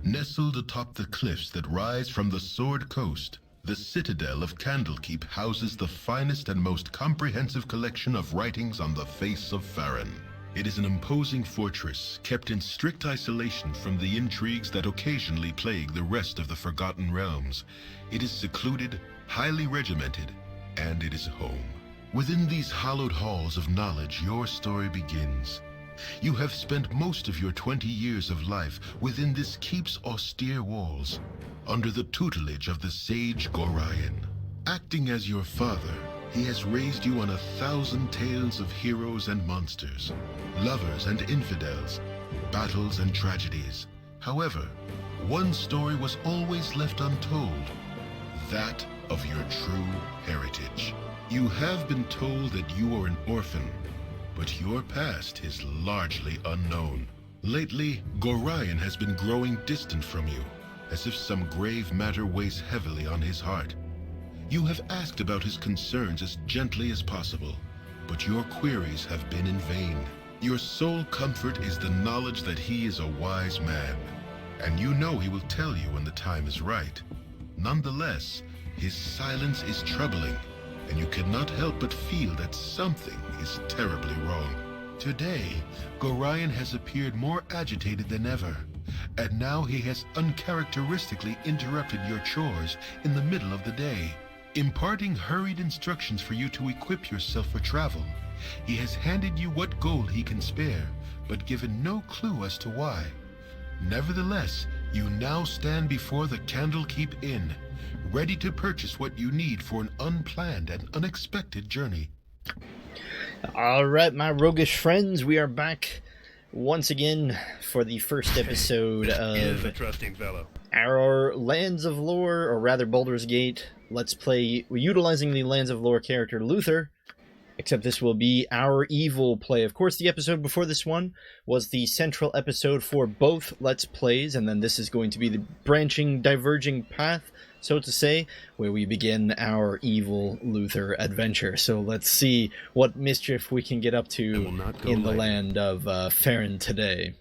Nestled atop the cliffs that rise from the Sword Coast, the citadel of Candlekeep houses the finest and most comprehensive collection of writings on the face of Farron. It is an imposing fortress, kept in strict isolation from the intrigues that occasionally plague the rest of the Forgotten Realms. It is secluded, highly regimented, and it is home. Within these hallowed halls of knowledge, your story begins. You have spent most of your 20 years of life within this keep's austere walls, under the tutelage of the sage Gorion. Acting as your father, he has raised you on 1,000 tales of heroes and monsters, lovers and infidels, battles and tragedies. However, one story was always left untold, that of your true heritage. You have been told that you are an orphan, but your past is largely unknown. Lately, Gorion has been growing distant from you, as if some grave matter weighs heavily on his heart. You have asked about his concerns as gently as possible, but your queries have been in vain. Your sole comfort is the knowledge that he is a wise man, and you know he will tell you when the time is right. Nonetheless, his silence is troubling, and you cannot help but feel that something is terribly wrong. Today, Gorion has appeared more agitated than ever, and now he has uncharacteristically interrupted your chores in the middle of the day, imparting hurried instructions for you to equip yourself for travel. He has handed you what gold he can spare, but given no clue as to why. Nevertheless, you now stand before the Candlekeep Inn, ready to purchase what you need for an unplanned and unexpected journey. All right, my roguish friends, we are back once again for the first episode of a trusting fellow. Our Lands of Lore, or rather Baldur's Gate Let's Play, utilizing the Lands of Lore character Luther, except this will be our evil play. Of course, the episode before this one was the central episode for both Let's Plays, and then this is going to be the branching, diverging path, so to say, where we begin our evil Luther adventure. So let's see what mischief we can get up to in the land of Farron today.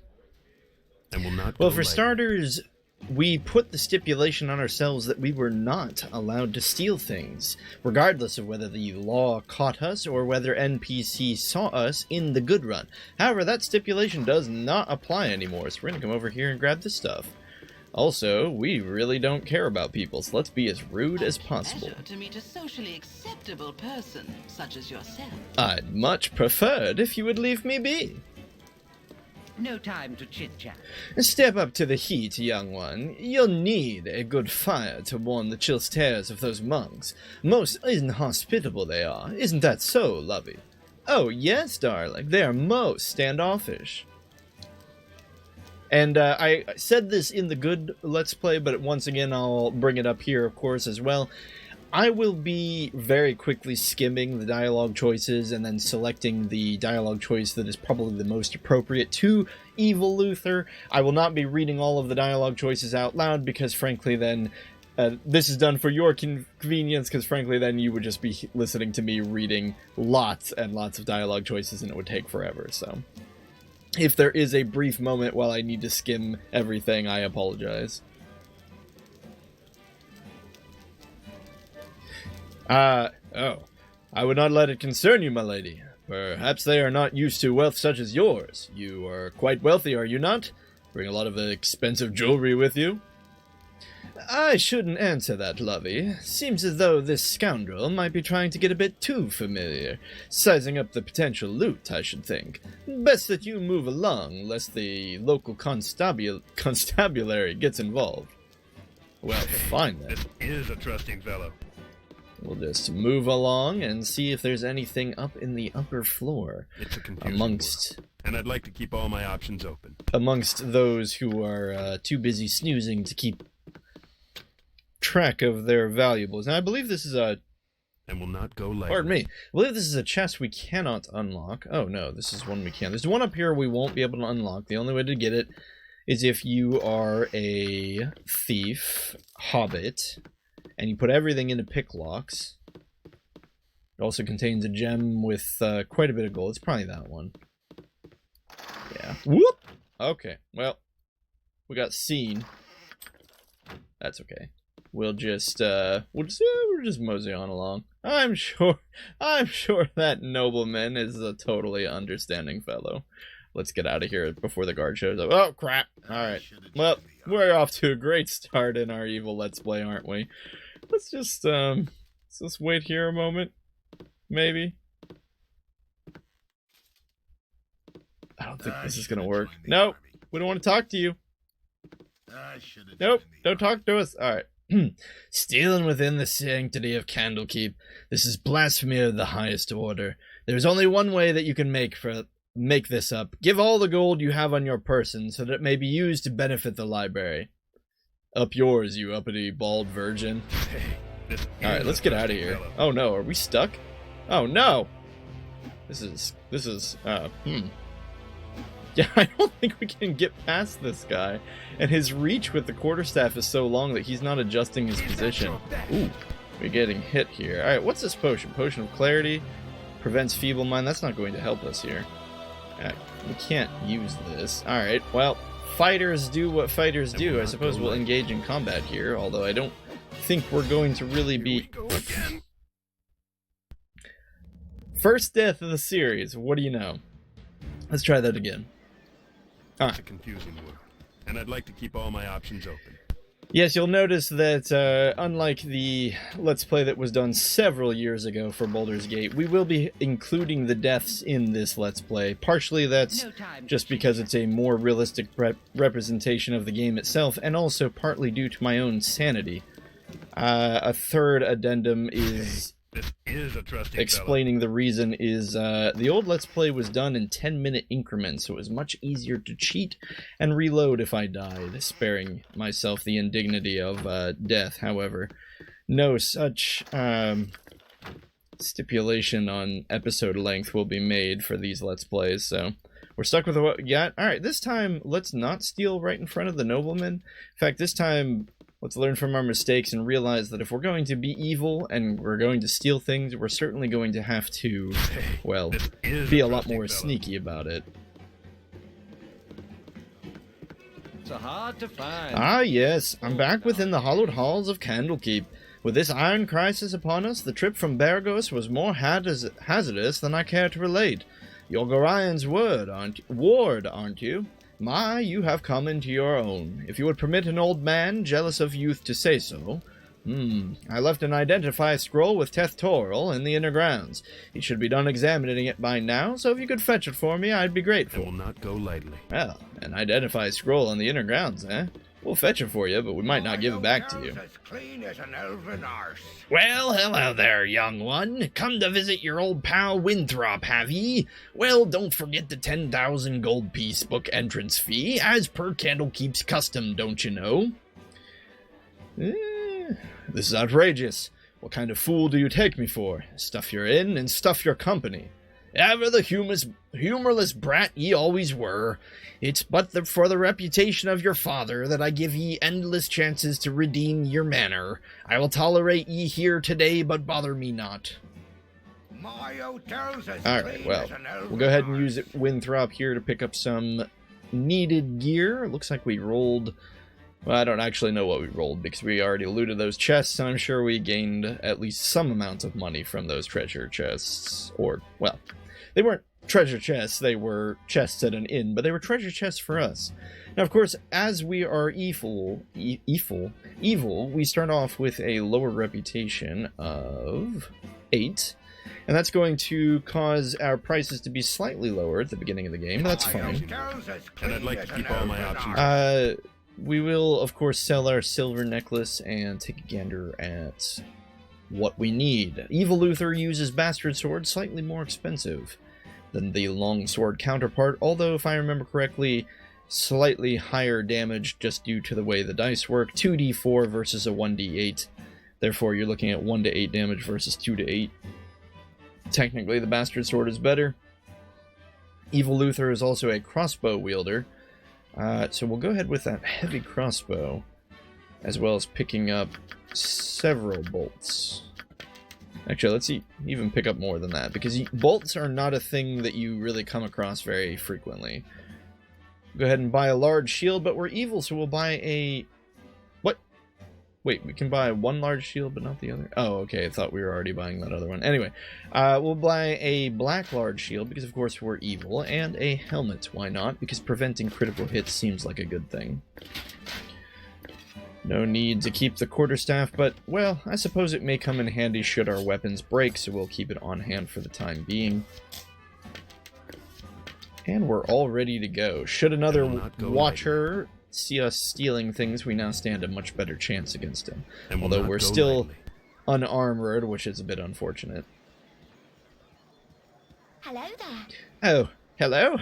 Well, for starters, we put the stipulation on ourselves that we were not allowed to steal things, regardless of whether the law caught us or whether NPC saw us in the good run. However, that stipulation does not apply anymore, so we're going to come over here and grab this stuff. Also, we really don't care about people, so let's be as rude as possible. To meet a socially acceptable person, such as yourself. I'd much prefer it if you would leave me be. No time to chit-chat. Step up to the heat, young one. You'll need a good fire to warm the chill stares of those monks. Most inhospitable they are. Isn't that so, lovey? Oh, yes, darling. They are most standoffish. And I said this in the good Let's Play, but once again I'll bring it up here, of course, as well. I will be very quickly skimming the dialogue choices and then selecting the dialogue choice that is probably the most appropriate to Evil Luther. I will not be reading all of the dialogue choices out loud because, frankly, then this is done for your convenience, because, frankly, then you would just be listening to me reading lots and lots of dialogue choices and it would take forever, so if there is a brief moment while I need to skim everything, I apologize. Oh, I would not let it concern you, my lady. Perhaps they are not used to wealth such as yours. You are quite wealthy, are you not? Bring a lot of expensive jewelry with you? I shouldn't answer that, lovey. Seems as though this scoundrel might be trying to get a bit too familiar. Sizing up the potential loot, I should think. Best that you move along, lest the local constabulary gets involved. Well, fine then. This is a trusting fellow. We'll just move along and see if there's anything up in the upper floor. It's a confusing world, and I'd like to keep all my options open. Amongst those who are too busy snoozing to keep track of their valuables. Now, I believe this is a... And will not go lightly. Pardon me. I believe this is a chest we cannot unlock. Oh, no, this is one we can. There's one up here we won't be able to unlock. The only way to get it is if you are a thief, hobbit, and you put everything into pick locks. It also contains a gem with quite a bit of gold. It's probably that one. Yeah. Whoop! Okay, well, we got seen. That's okay. We'll just mosey on along. I'm sure that nobleman is a totally understanding fellow. Let's get out of here before the guard shows up. Oh, crap. Alright. Well, we're off to a great start in our evil Let's Play, aren't we? Let's just wait here a moment. Maybe. I don't think this is gonna work. Nope. We don't want to talk to you. Nope. Don't talk to us. Alright. Stealing within the sanctity of Candlekeep. This is blasphemy of the highest order. There's only one way that you can make this up. Give all the gold you have on your person so that it may be used to benefit the library. Up yours, you uppity bald virgin. Alright, let's get out of here. Oh no, are we stuck? Oh no! This is, Yeah, I don't think we can get past this guy. And his reach with the quarterstaff is so long that he's not adjusting his position. Ooh, we're getting hit here. Alright, what's this potion? Potion of Clarity. Prevents Feeble Mind. That's not going to help us here. We can't use this. Alright, well, fighters do what fighters do. I suppose we'll engage in combat here, although I don't think we're going to really be... First death of the series. What do you know? Let's try that again. It's a confusing world, and I'd like to keep all my options open. Yes, you'll notice that unlike the Let's Play that was done several years ago for Baldur's Gate, we will be including the deaths in this Let's Play. Partially that's just because it's a more realistic representation of the game itself, and also partly due to my own sanity. A third addendum is... This is a trusting explaining the reason is the old Let's Play was done in 10-minute increments, so it was much easier to cheat and reload if I died, sparing myself the indignity of death. However, no such stipulation on episode length will be made for these Let's Plays, so we're stuck with what we got. Alright, this time, let's not steal right in front of the nobleman. In fact, this time... let's learn from our mistakes and realize that if we're going to be evil and we're going to steal things, we're certainly going to have to, well, be a lot more sneaky about it. So hard to find. Ah, yes, I'm back within the hallowed halls of Candlekeep. With this iron crisis upon us, the trip from Baragos was more hazardous than I care to relate. You're Gorion's ward, aren't you? My, you have come into your own. If you would permit an old man, jealous of youth, to say so. I left an identify scroll with Teth Toril in the inner grounds. He should be done examining it by now, so if you could fetch it for me, I'd be grateful. I will not go lightly. Well, an identify scroll in the inner grounds, eh? We'll fetch it for you, but we might not give it back to you. As clean as an elven arse. Well, hello there, young one. Come to visit your old pal Winthrop, have ye? Well, don't forget the 10,000 gold piece book entrance fee, as per Candlekeep's custom, don't you know? This is outrageous. What kind of fool do you take me for? Stuff your inn and stuff your company. Ever the humorless brat ye always were. It's but for the reputation of your father that I give ye endless chances to redeem your manor. I will tolerate ye here today, but bother me not. Alright, well, we'll go ahead and use Winthrop here to pick up some needed gear. Looks like we rolled... well, I don't actually know what we rolled, because we already looted those chests, and I'm sure we gained at least some amount of money from those treasure chests. Or, well, they weren't treasure chests, they were chests at an inn, but they were treasure chests for us. Now, of course, as we are evil, we start off with a lower reputation of 8, and that's going to cause our prices to be slightly lower at the beginning of the game. That's fine. And I'd like to keep all my options. We will, of course, sell our silver necklace and take a gander at what we need. Evil Luther uses Bastard Sword, slightly more expensive than the longsword counterpart, although if I remember correctly, slightly higher damage just due to the way the dice work. 2d4 versus a 1d8. Therefore, you're looking at 1 to 8 damage versus 2 to 8. Technically, the Bastard Sword is better. Evil Luther is also a crossbow wielder. So we'll go ahead with that heavy crossbow, as well as picking up several bolts. Actually, let's even pick up more than that, because bolts are not a thing that you really come across very frequently. Go ahead and buy a large shield, but we're evil, so we'll buy a... what? Wait, we can buy one large shield, but not the other? Oh, okay, I thought we were already buying that other one. Anyway, we'll buy a black large shield, because of course we're evil, and a helmet, why not? Because preventing critical hits seems like a good thing. No need to keep the quarterstaff, but, well, I suppose it may come in handy should our weapons break, so we'll keep it on hand for the time being. And we're all ready to go. Should another watcher see us stealing things, we now stand a much better chance against him. Although we're still unarmored, which is a bit unfortunate. Hello there. Oh, hello?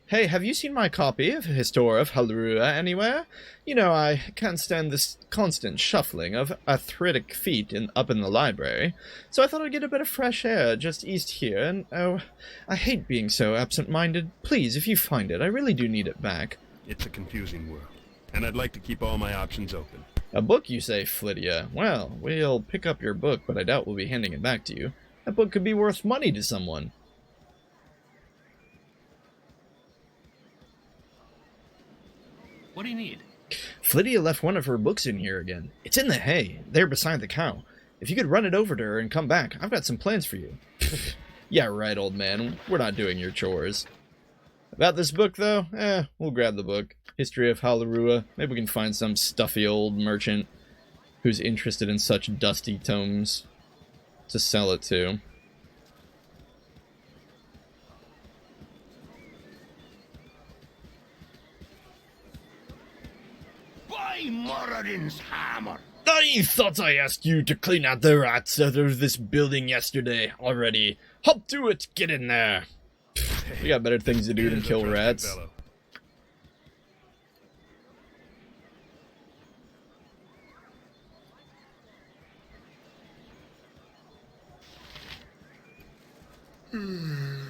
Hey, have you seen my copy of History of Halrua anywhere? You know, I can't stand this constant shuffling of arthritic feet up in the library, so I thought I'd get a bit of fresh air just east here, and oh, I hate being so absent-minded. Please, if you find it, I really do need it back. It's a confusing world, and I'd like to keep all my options open. A book, you say, Flydia? Well, we'll pick up your book, but I doubt we'll be handing it back to you. That book could be worth money to someone. What do you need? Flydia left one of her books in here again. It's in the hay, there beside the cow. If you could run it over to her and come back, I've got some plans for you. Yeah, right, old man. We're not doing your chores. About this book, though, we'll grab the book. History of Halrua. Maybe we can find some stuffy old merchant who's interested in such dusty tomes to sell it to. By Moradin's hammer! I thought I asked you to clean out the rats out of this building yesterday already. Hop to it, get in there. We got better things to do than kill rats.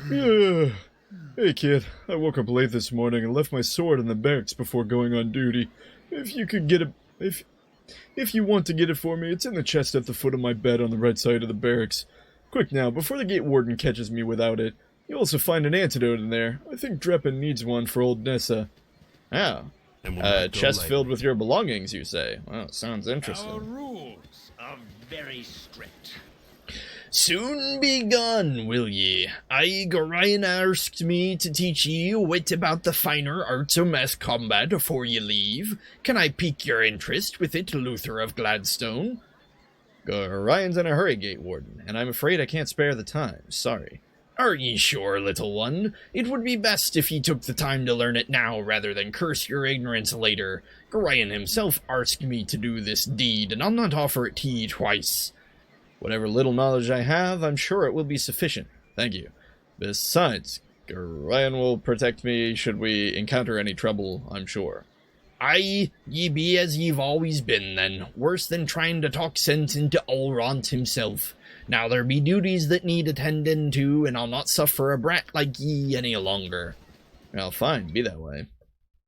Yeah. Hey kid, I woke up late this morning and left my sword in the barracks before going on duty. If you could get if you want to get it for me, it's in the chest at the foot of my bed on the right side of the barracks. Quick now, before the gate warden catches me without it. You'll also find an antidote in there. I think Dreppen needs one for old Nessa. Oh. Chest filled with your belongings, you say? Well, sounds interesting. Our rules are very strict. Soon be gone, will ye? Gorion asked me to teach ye a wit about the finer arts of mass combat afore ye leave. Can I pique your interest with it, Luther of Gladstone? Gorion's in a hurry, Gate Warden, and I'm afraid I can't spare the time. Sorry. Are ye sure, little one? It would be best if ye took the time to learn it now rather than curse your ignorance later. Gorion himself asked me to do this deed, and I'll not offer it to ye twice. Whatever little knowledge I have, I'm sure it will be sufficient. Thank you. Besides, Gorion will protect me should we encounter any trouble, I'm sure. Aye, ye be as ye've always been, then. Worse than trying to talk sense into Ulront himself. Now there be duties that need attending to, and I'll not suffer a brat like ye any longer. Well, fine, be that way.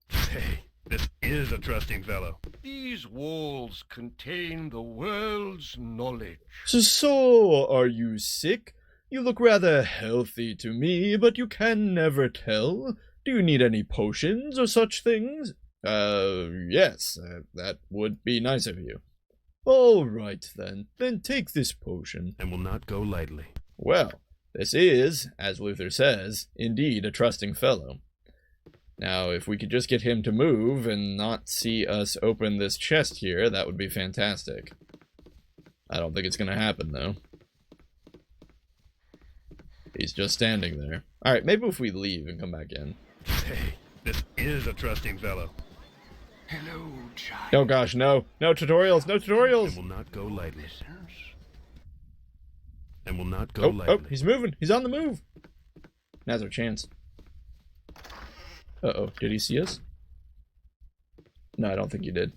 Hey, this is a trusting fellow. These walls contain the world's knowledge. So, are you sick? You look rather healthy to me, but you can never tell. Do you need any potions or such things? Yes, that would be nice of you. All right, then. Then take this potion. And will not go lightly. Well, this is, as Luther says, indeed a trusting fellow. Now, if we could just get him to move and not see us open this chest here, that would be fantastic. I don't think it's going to happen, though. He's just standing there. Alright, maybe if we leave and come back in. Hey, this is a trusting fellow. Hello, child. Oh gosh, no. No tutorials, no tutorials! And will not go lightly. And will not go lightly. Oh, he's moving. He's on the move. Now's our chance. Uh-oh, did he see us? No, I don't think he did.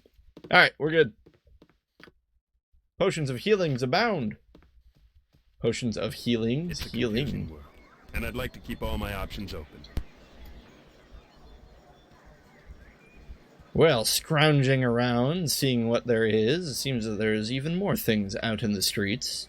Alright, we're good. Potions of healings abound. Potions of healings. It's a confusing world, and I'd like to keep all my options open. Well, scrounging around, seeing what there is, it seems that there's even more things out in the streets.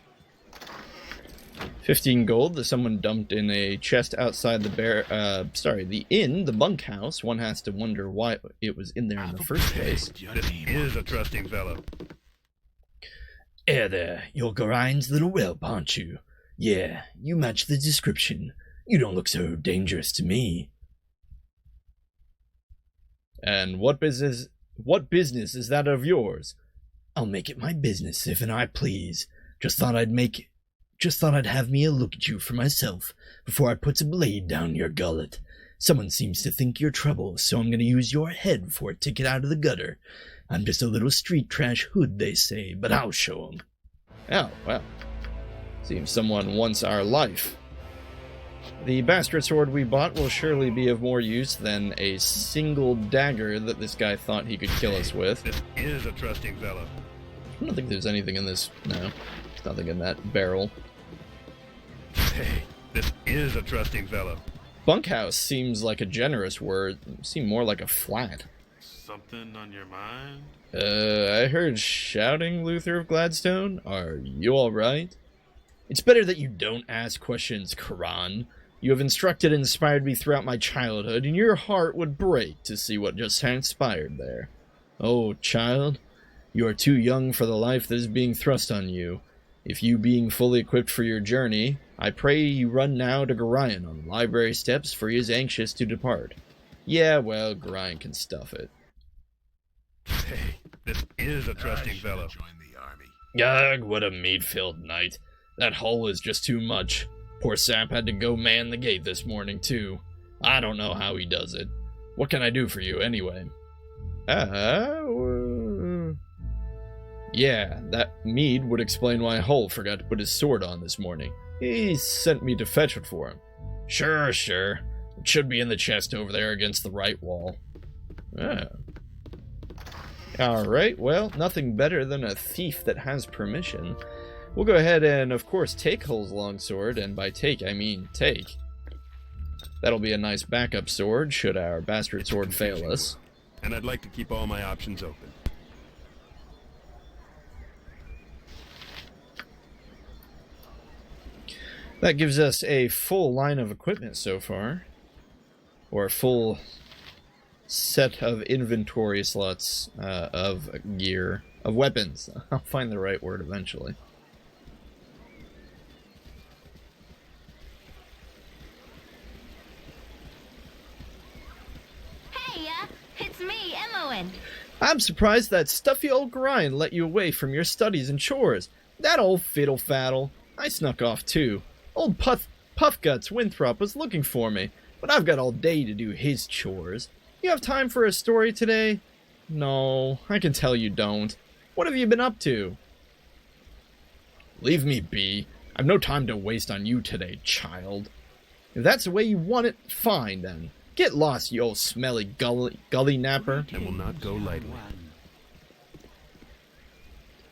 15 gold that someone dumped in a chest outside the inn, the bunkhouse. One has to wonder why it was in there in the first place. This is a trusting fellow. There, you're Gorine's little whelp, aren't you? Yeah, you match the description. You don't look so dangerous to me. And what business is that of yours? I'll make it my business if and I please. Just thought I'd have me a look at you for myself before I put a blade down your gullet. Someone seems to think you're trouble, so I'm gonna use your head for it to get out of the gutter. I'm just a little street trash hood, they say, but I'll show 'em. Oh, well. Seems someone wants our life. The bastard sword we bought will surely be of more use than a single dagger that this guy thought he could kill us with. This is a trusting fellow. I don't think there's anything in this. No, there's nothing in that barrel. Hey, this is a trusting fellow. Bunkhouse seems like a generous word. Seemed more like a flat. Something on your mind? I heard shouting, Luther of Gladstone. Are you alright? It's better that you don't ask questions, Karan. You have instructed and inspired me throughout my childhood, and your heart would break to see what just transpired there. Oh, child, you are too young for the life that is being thrust on you. If you being fully equipped for your journey, I pray you run now to Gorion on the library steps, for he is anxious to depart. Yeah, well, Gorion can stuff it. Hey, this is a trusting fellow. Join the army. Ugh, what a meat-filled night. That hull is just too much. Poor Sap had to go man the gate this morning, too. I don't know how he does it. What can I do for you, anyway? Yeah, that Mead would explain why Hull forgot to put his sword on this morning. He sent me to fetch it for him. Sure. It should be in the chest over there against the right wall. Alright, well, nothing better than a thief that has permission. We'll go ahead and, of course, take Hull's longsword, and by take, I mean take. That'll be a nice backup sword, should our bastard sword fail us. And I'd like to keep all my options open. That gives us a full line of equipment so far. Or a full set of inventory slots of gear. Of weapons. I'll find the right word eventually. Hey, it's me, Emmoen. I'm surprised that stuffy old grind let you away from your studies and chores. That old fiddle-faddle. I snuck off too. Old Puffguts Winthrop was looking for me, but I've got all day to do his chores. You have time for a story today? No, I can tell you don't. What have you been up to? Leave me be. I've no time to waste on you today, child. If that's the way you want it, fine then. Get lost, you old smelly gully napper. And will not go lightly.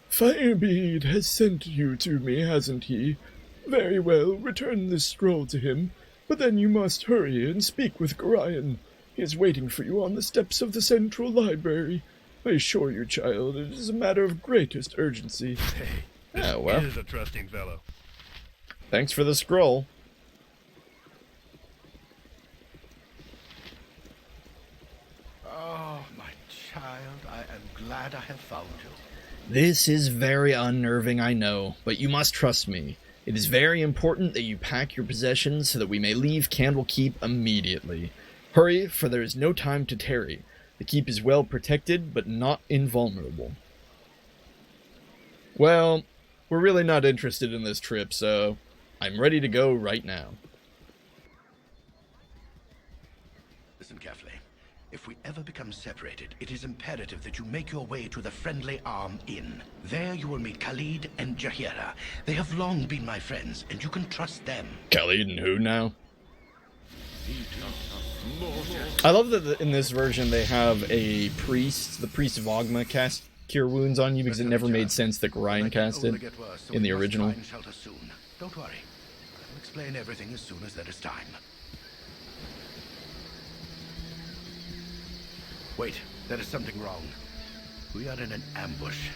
Firebeard has sent you to me, hasn't he? Very well, return this scroll to him, but then you must hurry and speak with Gorion. He is waiting for you on the steps of the Central Library. I assure you, child, it is a matter of greatest urgency. Hey, this is a trusting fellow. Thanks for the scroll. Oh, my child, I am glad I have found you. This is very unnerving, I know, but you must trust me. It is very important that you pack your possessions so that we may leave Candlekeep immediately. Hurry, for there is no time to tarry. The keep is well protected, but not invulnerable. Well, we're really not interested in this trip, so I'm ready to go right now. Listen carefully. If we ever become separated, it is imperative that you make your way to the Friendly Arm Inn. There you will meet Khalid and Jahira. They have long been my friends, and you can trust them. Khalid and who now? I love that in this version they have a priest, the priest of Ogma, cast Cure Wounds on you, because it never made sense that Ryan cast it in the original. Don't worry. I'll explain everything as soon as there is time. Wait, there is something wrong. We are in an ambush.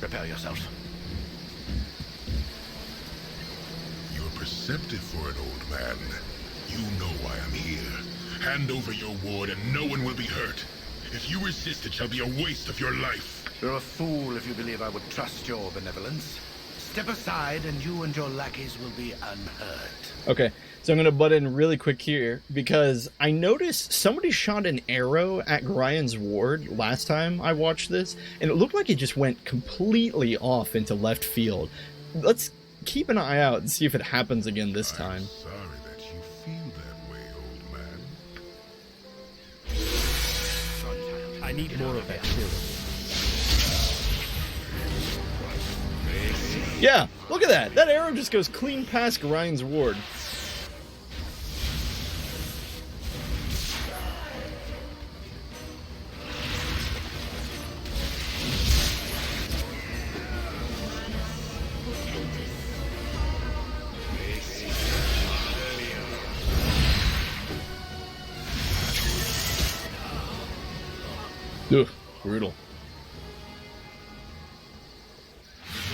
Prepare yourself. You're perceptive for an old man. You know why I'm here. Hand over your ward and no one will be hurt. If you resist, it shall be a waste of your life. You're a fool if you believe I would trust your benevolence. Step aside and you and your lackeys will be unhurt. Okay, so I'm going to butt in really quick here because I noticed somebody shot an arrow at Gryan's ward last time I watched this, and it looked like it just went completely off into left field. Let's keep an eye out and see if it happens again this time. I'm sorry that you feel that way, old man. I need more of that too. Yeah, look at that. That arrow just goes clean past Gryan's ward. Ugh, brutal.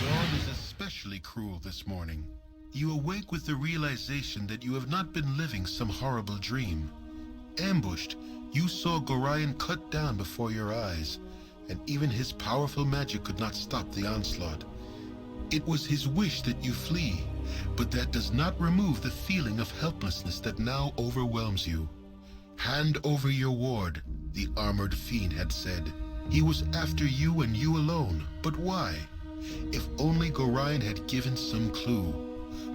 Dawn is especially cruel this morning. You awake with the realization that you have not been living some horrible dream. Ambushed, you saw Gorion cut down before your eyes, and even his powerful magic could not stop the onslaught. It was his wish that you flee, but that does not remove the feeling of helplessness that now overwhelms you. Hand over your ward, the armored fiend had said. He was after you and you alone, but why? If only Gorion had given some clue.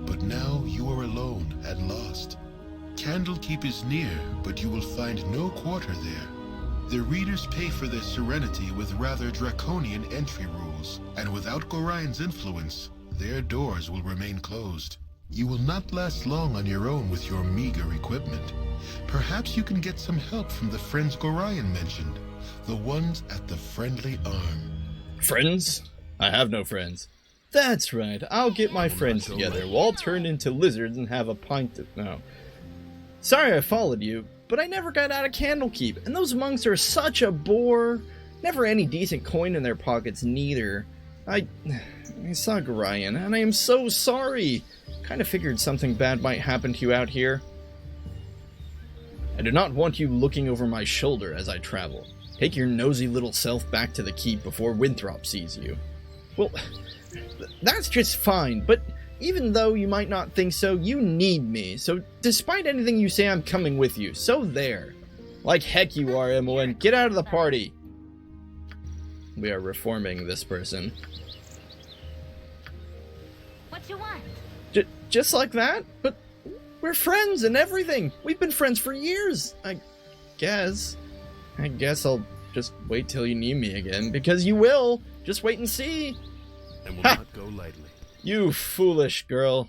But now you are alone and lost. Candlekeep is near, but you will find no quarter there. The readers pay for their serenity with rather draconian entry rules, and without Gorion's influence, their doors will remain closed. You will not last long on your own with your meager equipment. Perhaps you can get some help from the friends Gorion mentioned, the ones at the Friendly Arm. Friends? I have no friends. That's right, I'll get my friends together. We'll all turn into lizards and have a pint of... No. Sorry I followed you, but I never got out of Candlekeep, and those monks are such a bore. Never any decent coin in their pockets, neither. I saw Gorion, and I am so sorry. Kinda figured something bad might happen to you out here. I do not want you looking over my shoulder as I travel. Take your nosy little self back to the keep before Winthrop sees you. Well, that's just fine, but even though you might not think so, you need me. So despite anything you say, I'm coming with you. So there. Like heck you are, Emmeline. Get out of the party. We are reforming this person. What you want? Just like that? But we're friends and everything. We've been friends for years. I guess I'll just wait till you need me again, because you will. Just wait and see. And will not go lightly. You foolish girl.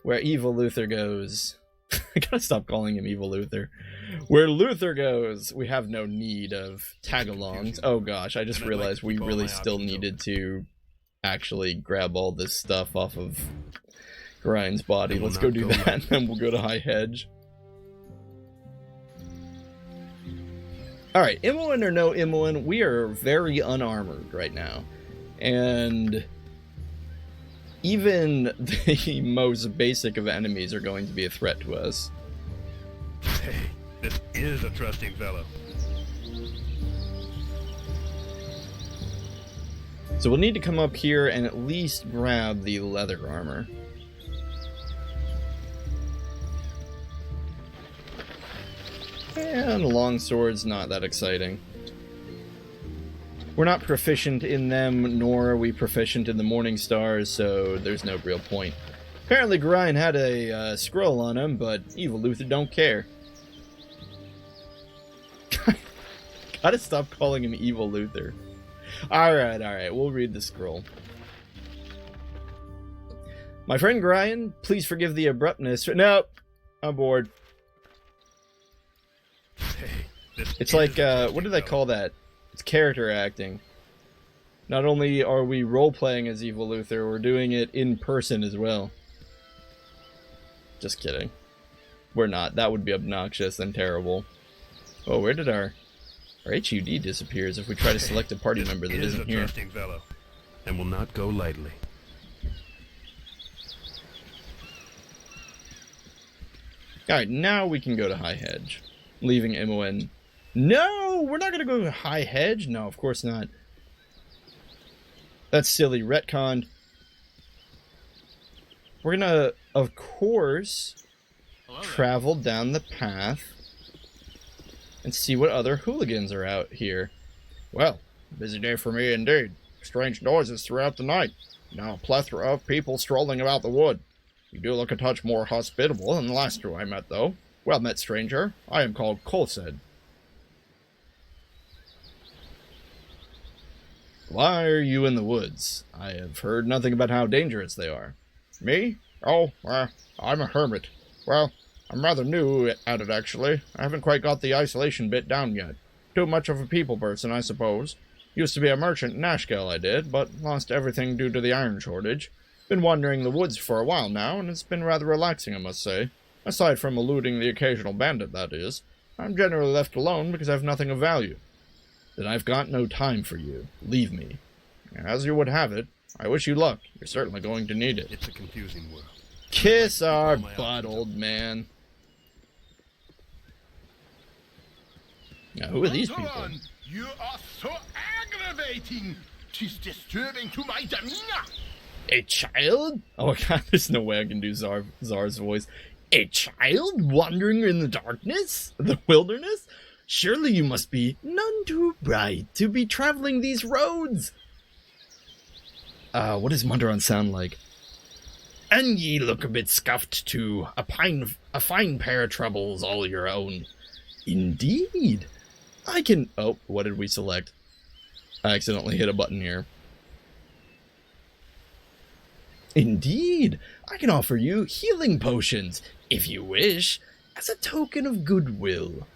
Where evil Luther goes. I gotta stop calling him evil Luther. Where Luther goes, we have no need of tag-alongs. Oh gosh, I just realized we really still needed to actually grab all this stuff off of Grind's body. Let's go do that, and then we'll go to High Hedge. Alright, Imoen or no Imoen, we are very unarmored right now. And even the most basic of enemies are going to be a threat to us. Hey, this is a trusting fellow. So we'll need to come up here and at least grab the leather armor. And a longsword's not that exciting. We're not proficient in them, nor are we proficient in the Morning Stars, so there's no real point. Apparently Gorion had a scroll on him, but evil Luther don't care. Gotta stop calling him evil Luther. Alright, we'll read the scroll. My friend Gorion, please forgive the abruptness. No, I'm bored. Hey, it's like, what do they call that? It's character acting. Not only are we role-playing as evil Luther, we're doing it in person as well. Just kidding. We're not. That would be obnoxious and terrible. Oh, where did our HUD disappears if we try to select a party member that isn't here. Trusting fellow, and will not go lightly. Alright, now we can go to High Hedge, leaving Imoen. No! No, we're not going to go to High Hedge. No, of course not. That's silly. Retconned. We're going to, of course, travel down the path and see what other hooligans are out here. Well, busy day for me indeed. Strange noises throughout the night. Now a plethora of people strolling about the wood. You do look a touch more hospitable than the last two I met, though. Well met, stranger. I am called Colsed. Why are you in the woods? I have heard nothing about how dangerous they are. Me? Oh, I'm a hermit. Well, I'm rather new at it, actually. I haven't quite got the isolation bit down yet. Too much of a people person, I suppose. Used to be a merchant in Nashkel, I did, but lost everything due to the iron shortage. Been wandering the woods for a while now, and it's been rather relaxing, I must say. Aside from eluding the occasional bandit, that is. I'm generally left alone because I have nothing of value. Then I've got no time for you. Leave me. As you would have it, I wish you luck. You're certainly going to need it. It's a confusing world. Kiss our butt, old man. Now, who are these people? You are so aggravating. 'Tis disturbing to my demeanor. A child? Oh god, there's no way I can do Zar's voice. A child wandering in the darkness? The wilderness? Surely you must be none too bright to be traveling these roads. What does Munderon sound like? And ye look a bit scuffed too. A fine pair of troubles all your own. Indeed. I can... Oh, what did we select? I accidentally hit a button here. Indeed. I can offer you healing potions, if you wish, as a token of goodwill.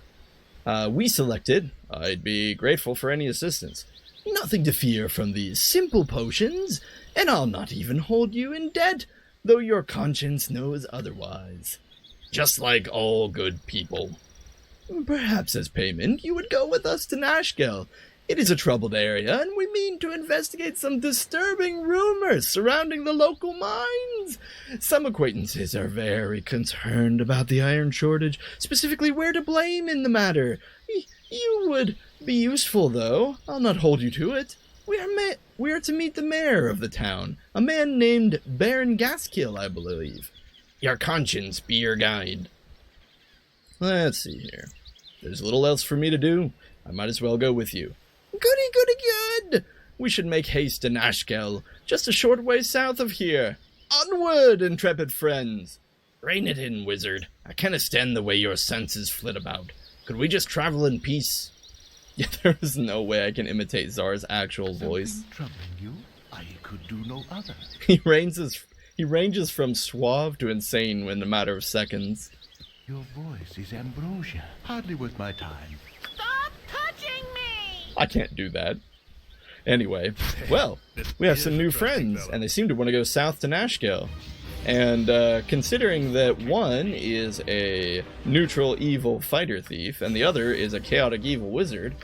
We selected. I'd be grateful for any assistance. Nothing to fear from these simple potions, and I'll not even hold you in debt, though your conscience knows otherwise. Just like all good people. Perhaps as payment, you would go with us to Nashkel. It is a troubled area, and we mean to investigate some disturbing rumors surrounding the local mines. Some acquaintances are very concerned about the iron shortage, specifically where to blame in the matter. You would be useful, though. I'll not hold you to it. We are to meet the mayor of the town, a man named Baron Gaskill, I believe. Your conscience be your guide. Let's see here. There's little else for me to do. I might as well go with you. Goody, goody, good! We should make haste to Nashkel, just a short way south of here. Onward, intrepid friends! Rein it in, wizard. I can't stand the way your senses flit about. Could we just travel in peace? Yeah, there is no way I can imitate Zar's actual voice. Troubling you? I could do no other. He ranges from suave to insane in a matter of seconds. Your voice is ambrosia. Hardly worth my time. Stop touching me! I can't do that. Anyway, well, we have some new friends, and they seem to want to go south to Nashkel. And considering that one is a neutral evil fighter thief, and the other is a chaotic evil wizard,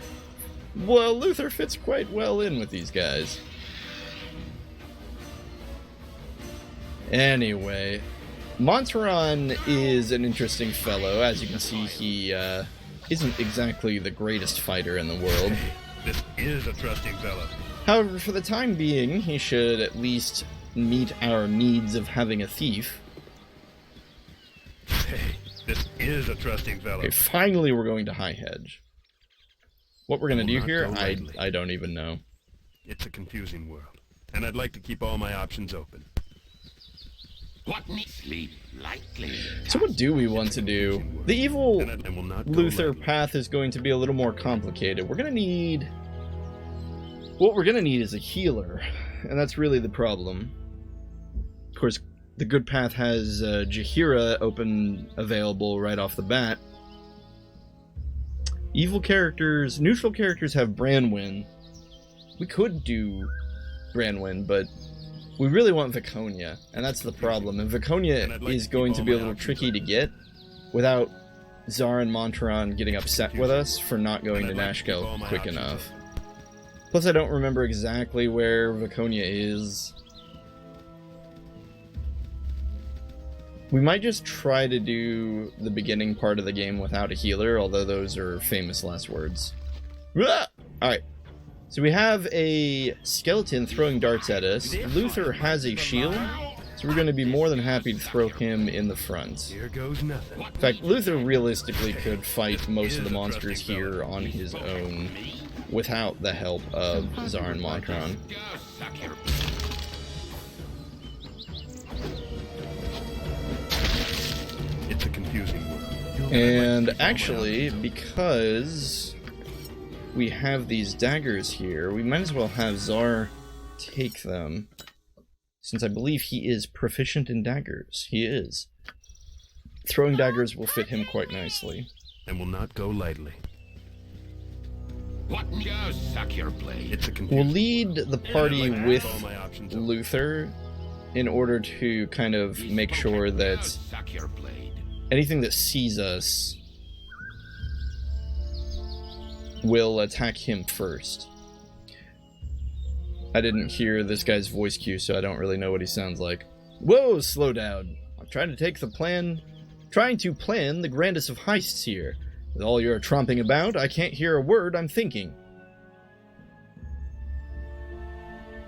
well, Luther fits quite well in with these guys. Anyway, Monteron is an interesting fellow. As you can see, he isn't exactly the greatest fighter in the world. This is a trusting fellow. However, for the time being, he should at least meet our needs of having a thief. Hey, this is a trusting fellow. Okay, finally we're going to High Hedge. What we're going to do here, I don't even know. It's a confusing world, and I'd like to keep all my options open. Sleep lightly. So what do we want to do? The evil Luther path is going to be a little more complicated. We're going to need... What we're going to need is a healer, and that's really the problem. Of course, the good path has Jaheira available right off the bat. Evil characters, neutral characters have Branwyn. We could do Branwyn, but we really want Viconia, and that's the problem. And Viconia is going to be a little tricky to get without Zar and Monteron getting upset with us for not going to Nashkel quick enough. Plus, I don't remember exactly where Viconia is. We might just try to do the beginning part of the game without a healer, although those are famous last words. Alright. So we have a skeleton throwing darts at us. Luther has a shield, so we're going to be more than happy to throw him in the front. Here goes nothing. In fact, Luther realistically could fight most of the monsters here on his own without the help of Zar and Montron. It's a confusing world. And actually, because we have these daggers here, we might as well have Zar take them, since I believe he is proficient in daggers. He is. Throwing daggers will fit him quite nicely. And will not go lightly. What goes, suck your blade? It's a confusing We'll lead the party with all my options open. Luther in order to kind of make sure that Suck your blade. anything that sees us will attack him first. I didn't hear this guy's voice cue, so I don't really know what he sounds like. Whoa, slow down. I'm trying to plan the grandest of heists here. With all your tromping about, I can't hear a word I'm thinking.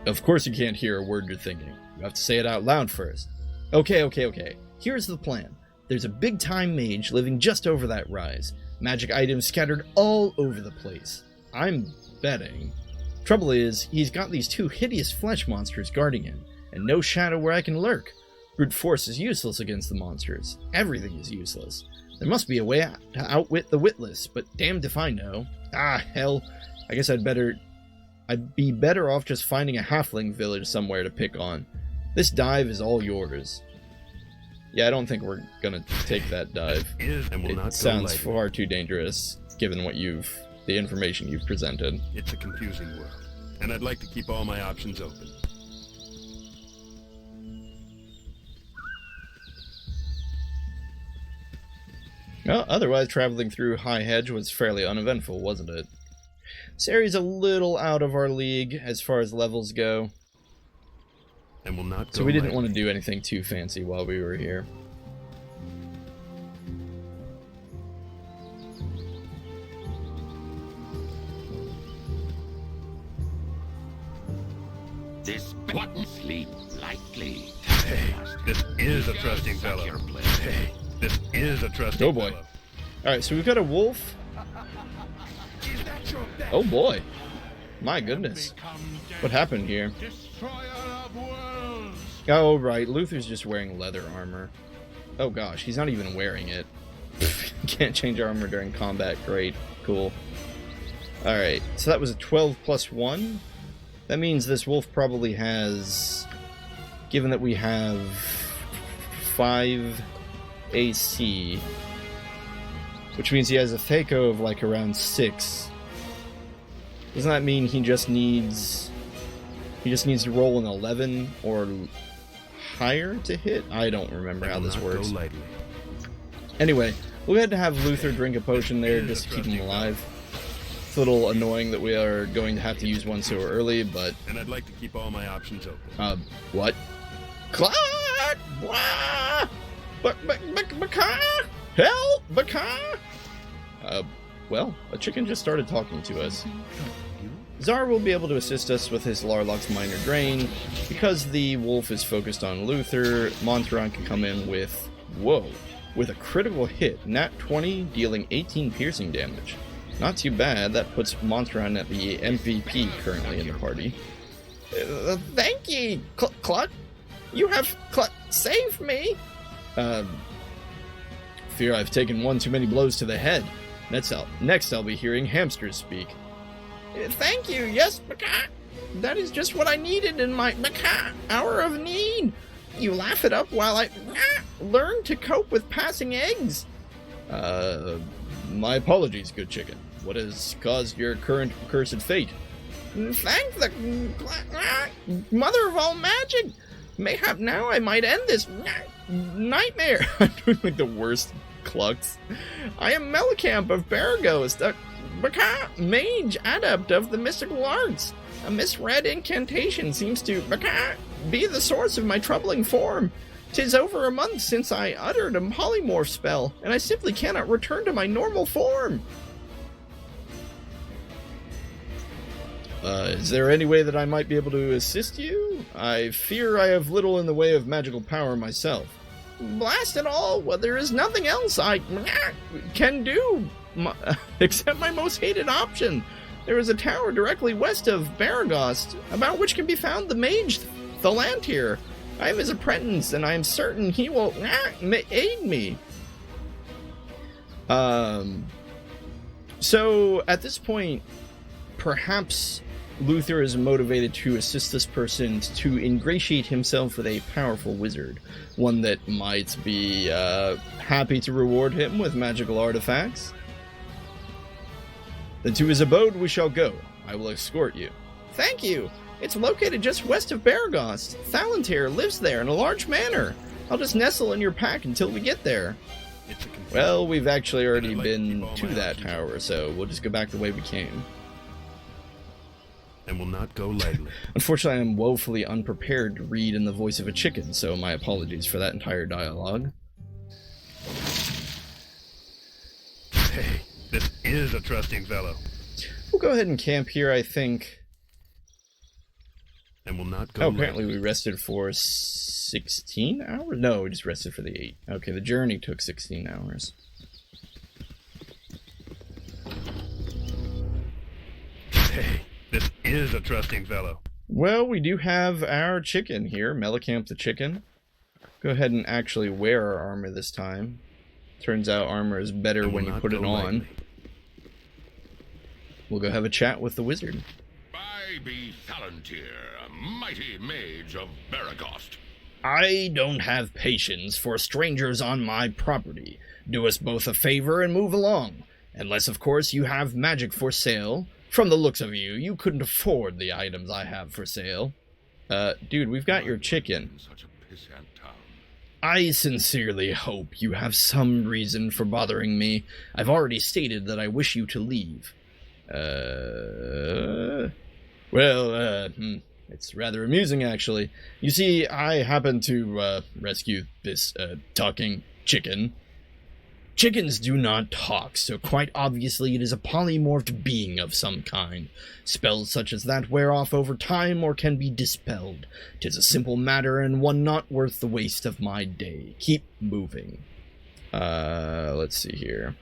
Of course you can't hear a word you're thinking. You have to say it out loud first. Okay. Here's the plan. There's a big-time mage living just over that rise. Magic items scattered all over the place. I'm betting. Trouble is, he's got these two hideous flesh monsters guarding him, and no shadow where I can lurk. Brute force is useless against the monsters. Everything is useless. There must be a way to outwit the witless, but damned if I know. Ah, hell. I guess I'd be better off just finding a halfling village somewhere to pick on. This dive is all yours. Yeah, I don't think we're gonna take that dive. It sounds far too dangerous, given the information you've presented. It's a confusing world, and I'd like to keep all my options open. Well, otherwise, traveling through High Hedge was fairly uneventful, wasn't it? This area's a little out of our league as far as levels go. And will not go so we didn't want to do anything too fancy while we were here. This button sleep lightly. Hey, this is a trusting fellow. Hey, this is a trusting Oh boy. fellow. Alright, so we've got a wolf. Oh boy. My goodness. What happened here? Oh, right. Luther's just wearing leather armor. Oh gosh, he's not even wearing it. Can't change armor during combat. Great. Cool. Alright, so that was a 12 plus 1. That means this wolf probably has... Given that we have 5 AC, which means he has a Thaco of like around 6. Doesn't that mean he just needs to roll an 11 or higher to hit? I don't remember how this works. Anyway, we'll go ahead and have Luther drink a potion there just to keep him alive. It's a little annoying that we are going to have to use one so early, but... And I'd like to keep all my options open. What? Clark! Blah! Help! Well, a chicken just started talking to us. Zar will be able to assist us with his Larlock's Minor Drain. Because the wolf is focused on Luther, Montron can come in with... Whoa! With a critical hit, nat 20, dealing 18 piercing damage. Not too bad, that puts Montron at the MVP currently in the party. Thank you, Cluck! You have saved me! Fear I've taken one too many blows to the head. Next I'll be hearing hamsters speak. Thank you, yes, Macaw. That is just what I needed in my Macaw hour of need. You laugh it up while I learn to cope with passing eggs. My apologies, good chicken. What has caused your current cursed fate? Thank the mother of all magic. Mayhap now I might end this nightmare. I'm doing like the worst clucks. I am Melicamp of Baragos, a mage adept of the mystical arts. A misread incantation seems to be the source of my troubling form. 'Tis over a month since I uttered a polymorph spell, and I simply cannot return to my normal form. Is there any way that I might be able to assist you? I fear I have little in the way of magical power myself. Blast it all! Well, there is nothing else I can do except my most hated option. There is a tower directly west of Baragost, about which can be found the mage Thalantir. I am his apprentice, and I am certain he will aid me. So, at this point, perhaps Luther is motivated to assist this person to ingratiate himself with a powerful wizard, one that might be happy to reward him with magical artifacts. Then to his abode we shall go. I will escort you. Thank you. It's located just west of Baragost. Thalantir lives there in a large manor. I'll just nestle in your pack until we get there. Well, we've actually already been to that tower, so we'll just go back the way we came. And will not go lightly. Unfortunately, I'm woefully unprepared to read in the voice of a chicken, so my apologies for that entire dialogue. Hey, this is a trusting fellow. We'll go ahead and camp here, I think. And will not go apparently we rested for 16 hours? No, we just rested for the 8. Okay, the journey took 16 hours. Hey, this is a trusting fellow. Well, we do have our chicken here, Melicamp the chicken. Go ahead and actually wear our armor this time. Turns out armor is better when you put it on. We'll go have a chat with the wizard. I be Thalantir, a mighty mage of Baragost. I don't have patience for strangers on my property. Do us both a favor and move along. Unless, of course, you have magic for sale. From the looks of you, you couldn't afford the items I have for sale. Dude, we've got your chicken. Such a pissant town. I sincerely hope you have some reason for bothering me. I've already stated that I wish you to leave. It's rather amusing, actually. You see, I happened to, rescue this, talking chicken. Chickens do not talk, so quite obviously it is a polymorphed being of some kind. Spells such as that wear off over time or can be dispelled. 'Tis a simple matter and one not worth the waste of my day. Keep moving. Let's see here.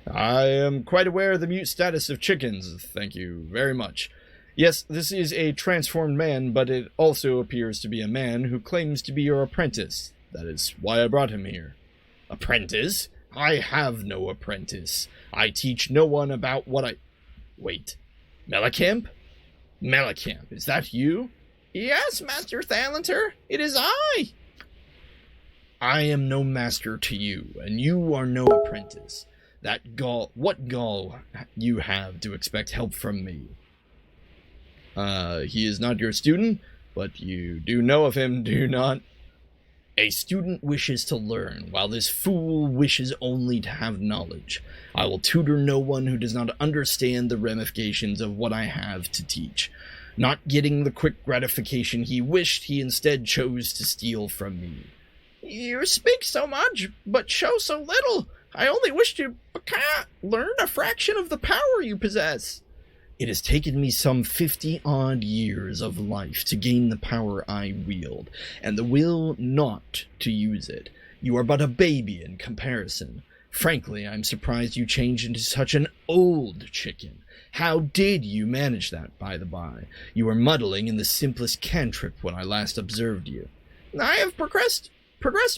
I am quite aware of the mute status of chickens, thank you very much. Yes, this is a transformed man, but it also appears to be a man who claims to be your apprentice. That is why I brought him here. Apprentice? I have no apprentice. I teach no one about what I... Wait. Melicamp? Melicamp, is that you? Yes, Master Thalantir, it is I! I am no master to you, and you are no apprentice. What gall you have to expect help from me? He is not your student, but you do know of him, do you not? A student wishes to learn, while this fool wishes only to have knowledge. I will tutor no one who does not understand the ramifications of what I have to teach. Not getting the quick gratification he wished, he instead chose to steal from me. You speak so much, but show so little. I only wish to learn a fraction of the power you possess. It has taken me some 50-odd years of life to gain the power I wield, and the will not to use it. You are but a baby in comparison. Frankly, I'm surprised you changed into such an old chicken. How did you manage that, by the by? You were muddling in the simplest cantrip when I last observed you. I have progressed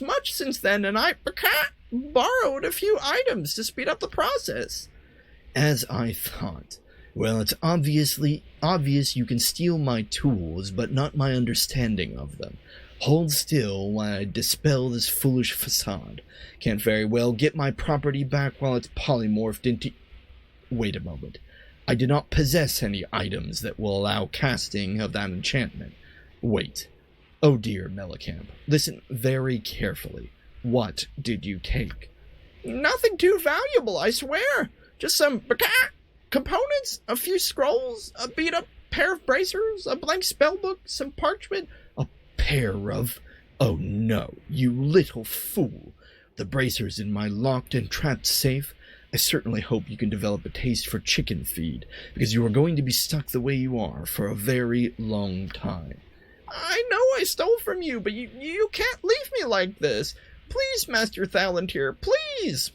much since then, and I borrowed a few items to speed up the process. As I thought. Well, it's obvious you can steal my tools, but not my understanding of them. Hold still while I dispel this foolish facade. Can't very well get my property back while it's polymorphed into... Wait a moment. I do not possess any items that will allow casting of that enchantment. Wait. Oh dear, Melicamp. Listen very carefully. What did you take? Nothing too valuable, I swear. Just some... components, a few scrolls, a beat-up pair of bracers, a blank spellbook, some parchment, a pair of... Oh no, you little fool. The bracers in my locked and trapped safe, I certainly hope you can develop a taste for chicken feed, because you are going to be stuck the way you are for a very long time. I know I stole from you, but you can't leave me like this. Please, Master Thalantir, please!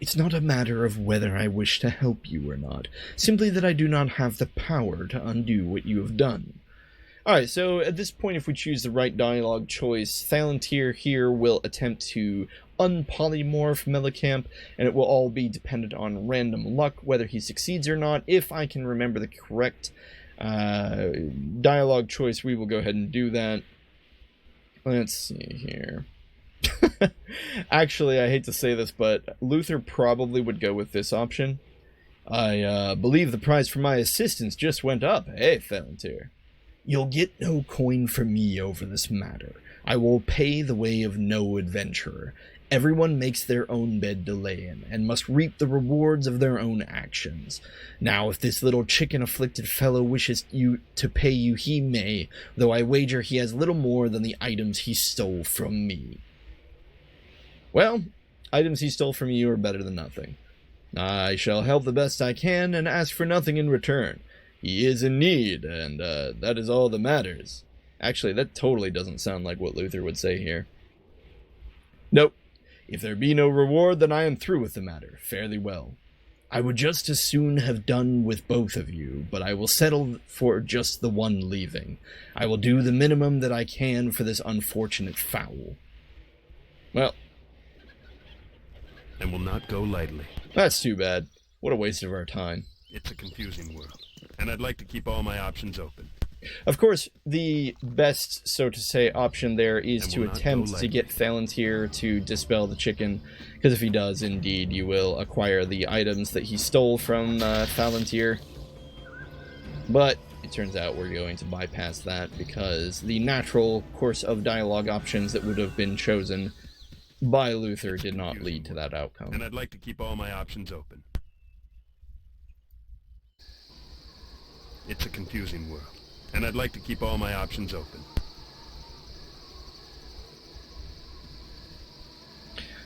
It's not a matter of whether I wish to help you or not, simply that I do not have the power to undo what you have done. Alright, so at this point, if we choose the right dialogue choice, Thalantir here will attempt to unpolymorph Melicamp, and it will all be dependent on random luck, whether he succeeds or not. If I can remember the correct dialogue choice, we will go ahead and do that. Let's see here. Actually, I hate to say this, but Luther probably would go with this option. I believe the price for my assistance just went up. Hey, Thalantir. You'll get no coin from me over this matter. I will pay the way of no adventurer. Everyone makes their own bed to lay in, and must reap the rewards of their own actions. Now, if this little chicken-afflicted fellow wishes you to pay you, he may, though I wager he has little more than the items he stole from me. Well, items he stole from you are better than nothing. I shall help the best I can, and ask for nothing in return. He is in need, and that is all that matters. Actually, that totally doesn't sound like what Luther would say here. Nope. If there be no reward, then I am through with the matter. Fare thee well. I would just as soon have done with both of you, but I will settle for just the one leaving. I will do the minimum that I can for this unfortunate fowl. Well. And will not go lightly. That's too bad. What a waste of our time. It's a confusing world, and I'd like to keep all my options open. Of course, the best, so to say, option there is to attempt to get Thalantir to dispel the chicken, because if he does, indeed, you will acquire the items that he stole from Thalantir. But it turns out we're going to bypass that, because the natural course of dialogue options that would have been chosen by Luther did not lead to that outcome. And I'd like to keep all my options open. It's a confusing world, and I'd like to keep all my options open.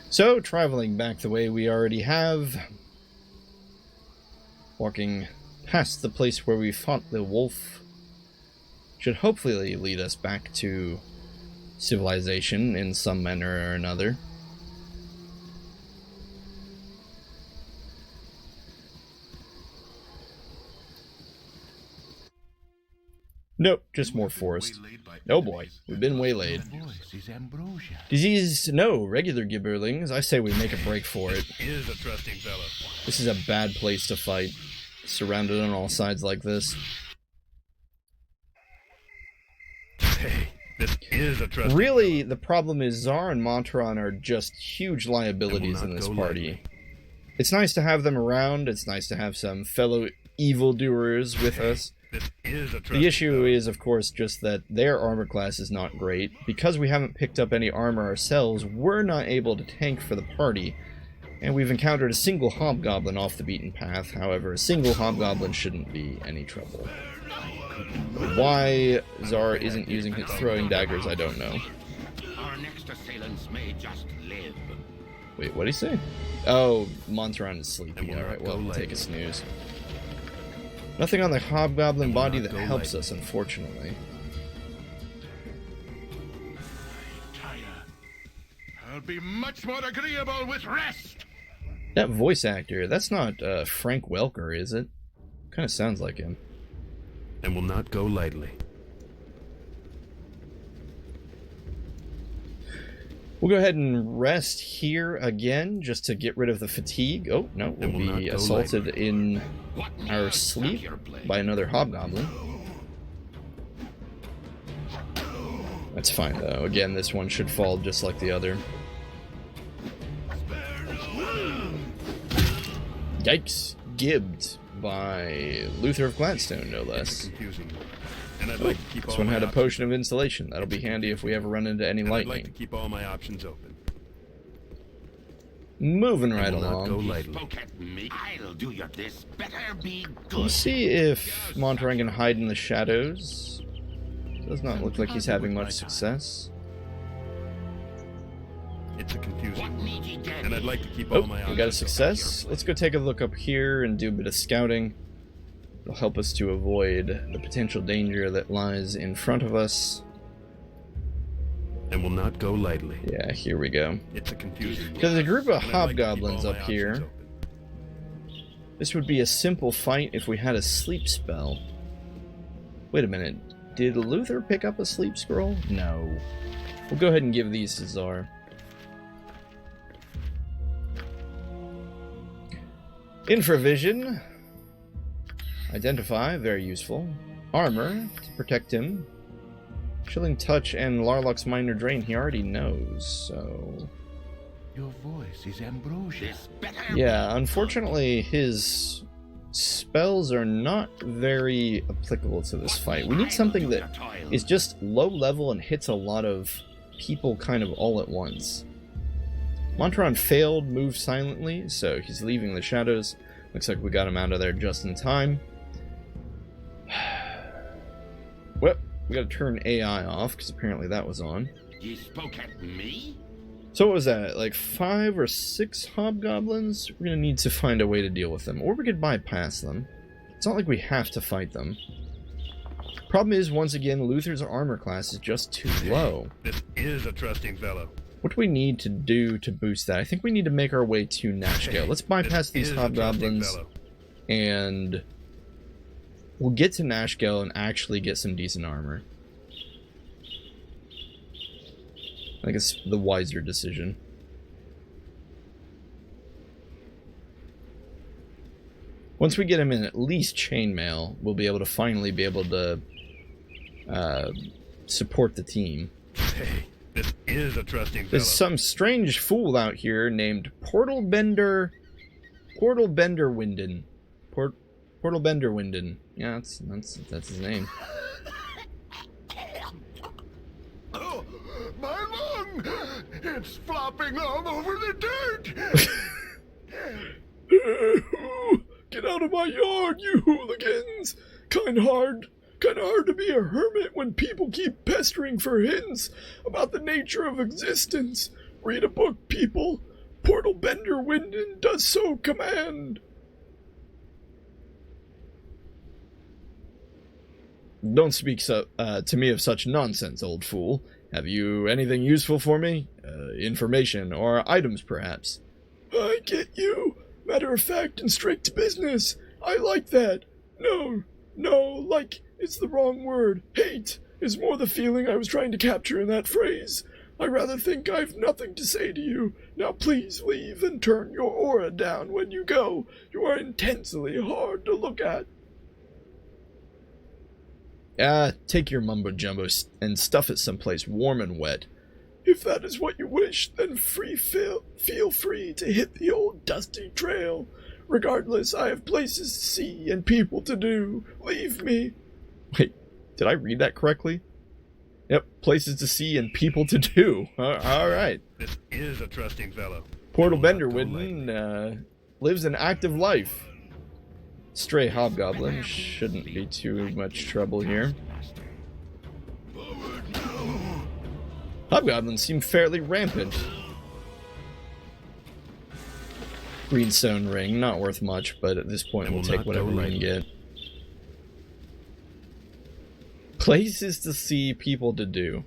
So, traveling back the way we already have, walking past the place where we fought the wolf, should hopefully lead us back to civilization in some manner or another. Nope, just more forest. Oh boy, we've been waylaid. Disease? No, regular gibberlings. I say we make a break for it. He is a trusting fellow. This is a bad place to fight, surrounded on all sides like this. Hey, this is a trusting Really, fellow. the problem is Zar and Montron are just huge liabilities in this party. It's nice to have them around, it's nice to have some fellow evildoers with us. The issue is, of course, just that their armor class is not great. Because we haven't picked up any armor ourselves, we're not able to tank for the party. And we've encountered a single hobgoblin off the beaten path. However, a single hobgoblin shouldn't be any trouble. Why Zar isn't using his throwing daggers, I don't know. Our next assailants may just live. Wait, what'd he say? Oh, Montron is sleepy. Alright, well, we'll take a snooze. Nothing on the hobgoblin body that helps us, unfortunately. I'll be much more agreeable with rest. That voice actor, that's not Frank Welker, is it? Kind of sounds like him. And will not go lightly. We'll go ahead and rest here again, just to get rid of the fatigue. Oh, no, we'll be assaulted in our sleep by another hobgoblin. That's fine, though. Again, this one should fall just like the other. Yikes. Gibbed by Luther of Gladstone, no less. This one had a potion of insulation. That'll be handy if we ever run into any lightning. I'd like to keep all my options open. Moving right along. I'll do you this. Better be good. Let's see if Monterang can hide in the shadows. Does not look like he's having much success. It's a confusing What need ye get? and I'd like to keep Oh, all my options we got a open. success. Let's go take a look up here and do a bit of scouting. It'll help us to avoid the potential danger that lies in front of us. And will not go lightly. Yeah, here we go. It's a confusing There's a group of and I'd like to keep hobgoblins all my up here. options open. This would be a simple fight if we had a sleep spell. Wait a minute. Did Luther pick up a sleep scroll? No. We'll go ahead and give these to Czar. Infravision. Identify, very useful. Armor, to protect him. Chilling Touch and Larlock's Minor Drain, he already knows, so... Your voice is ambrosia. Yeah, unfortunately, his spells are not very applicable to this fight. We need something that is just low level and hits a lot of people kind of all at once. Montron failed Move Silently, so he's leaving the shadows. Looks like we got him out of there just in time. Well, we gotta turn AI off, because apparently that was on. You spoke at me? So what was that, like 5 or 6 hobgoblins? We're gonna need to find a way to deal with them, or we could bypass them. It's not like we have to fight them. Problem is, once again, Luther's armor class is just too low. This is a trusting fellow. What do we need to do to boost that? I think we need to make our way to Nashgale. Let's bypass these hobgoblins, and we'll get to Nashgale and actually get some decent armor. I think it's the wiser decision. Once we get him in at least chainmail, we'll be able to finally be able to support the team. Hey, this is a trusting fellow. There's some strange fool out here named Portal Bender Winden. Portal Bender Winden. Yeah, that's his name. Oh, my lung! It's flopping all over the dirt! Get out of my yard, you hooligans! Kinda hard to be a hermit when people keep pestering for hints about the nature of existence. Read a book, people. Portal Bender Winden does so command. Don't speak to me of such nonsense, old fool. Have you anything useful for me? Information, or items, perhaps? I get you. Matter of fact and straight to business. I like that. No, like is the wrong word. Hate is more the feeling I was trying to capture in that phrase. I rather think I've nothing to say to you. Now please leave and turn your aura down when you go. You are intensely hard to look at. Take your mumbo-jumbo and stuff it someplace warm and wet. If that is what you wish, then feel free to hit the old dusty trail. Regardless, I have places to see and people to do. Leave me. Wait, did I read that correctly? Yep, places to see and people to do. Alright. This is a trusting fellow. Portal Bender Winden lives an active life. Stray hobgoblin shouldn't be too much trouble here. Hobgoblins seem fairly rampant. Greenstone ring, not worth much, but at this point we'll take whatever we can get. Places to see, people to do.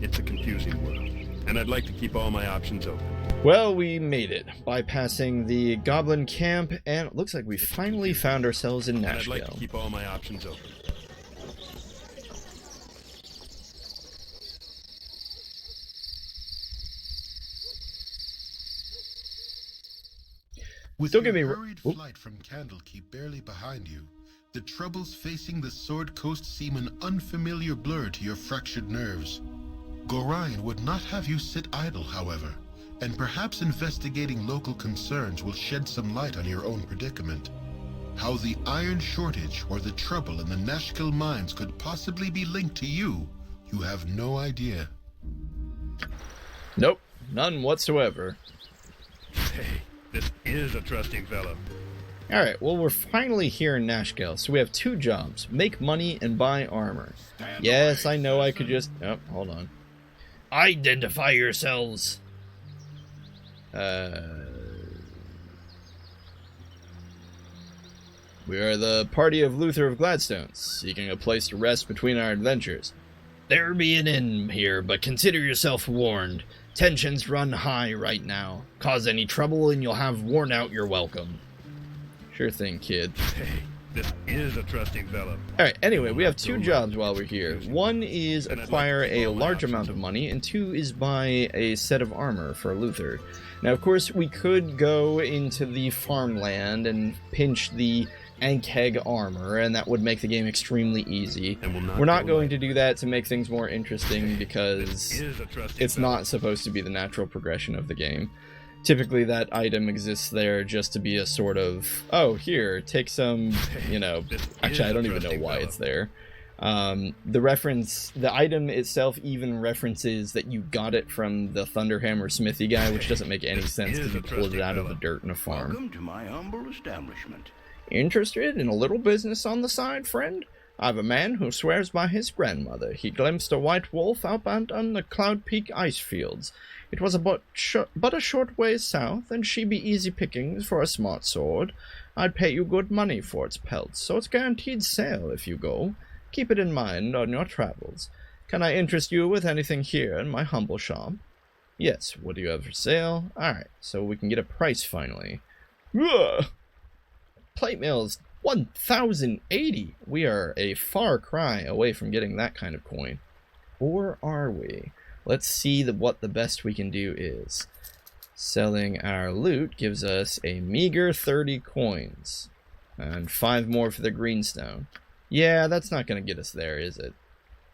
It's a confusing world, and I'd like to keep all my options open. Well, we made it, bypassing the goblin camp, and it looks like we finally found ourselves in Nashgale. I'd like to keep all my options open. With Don't your get me hurried flight from Candlekeep barely behind you, the troubles facing the Sword Coast seem an unfamiliar blur to your fractured nerves. Gorion would not have you sit idle, however, and perhaps investigating local concerns will shed some light on your own predicament. How the iron shortage or the trouble in the Nashgale mines could possibly be linked to you, you have no idea. Nope, none whatsoever. Hey, this is a trusting fellow. Alright, well we're finally here in Nashgale, so we have 2 jobs. Make money and buy armor. Yes, I know I could just... Oh, hold on. Identify yourselves. We are the party of Luther of Gladstone, seeking a place to rest between our adventures. There be an inn here, but consider yourself warned. Tensions run high right now. Cause any trouble and you'll have worn out your welcome. Sure thing, kid. Hey, this is a trusting fellow. Alright, anyway, we have two jobs while we're here. One is acquire a large amount of money, and two is buy a set of armor for Luther. Now, of course, we could go into the farmland and pinch the Ankheg armor, and that would make the game extremely easy. We're not going to do that to make things more interesting because it's not supposed to be the natural progression of the game. Typically that item exists there just to be a sort of, oh, here, take some, you know, actually I don't even know why it's there. The item itself even references that you got it from the Thunderhammer Smithy guy, which doesn't make any sense because you pulled it out of the dirt in a farm. Welcome to my humble establishment. Interested in a little business on the side, friend? I've a man who swears by his grandmother. He glimpsed a white wolf outbound on the Cloud Peak ice fields. It was but a short ways south, and she be easy pickings for a smart sword. I'd pay you good money for its pelts, so it's guaranteed sale if you go. Keep it in mind on your travels. Can I interest you with anything here in my humble shop? Yes, what do you have for sale? Alright, so we can get a price finally. Ugh! Plate mail's 1,080. We are a far cry away from getting that kind of coin. Or are we? Let's see what the best we can do is. Selling our loot gives us a meager 30 coins. And 5 more for the greenstone. Yeah, that's not going to get us there, is it?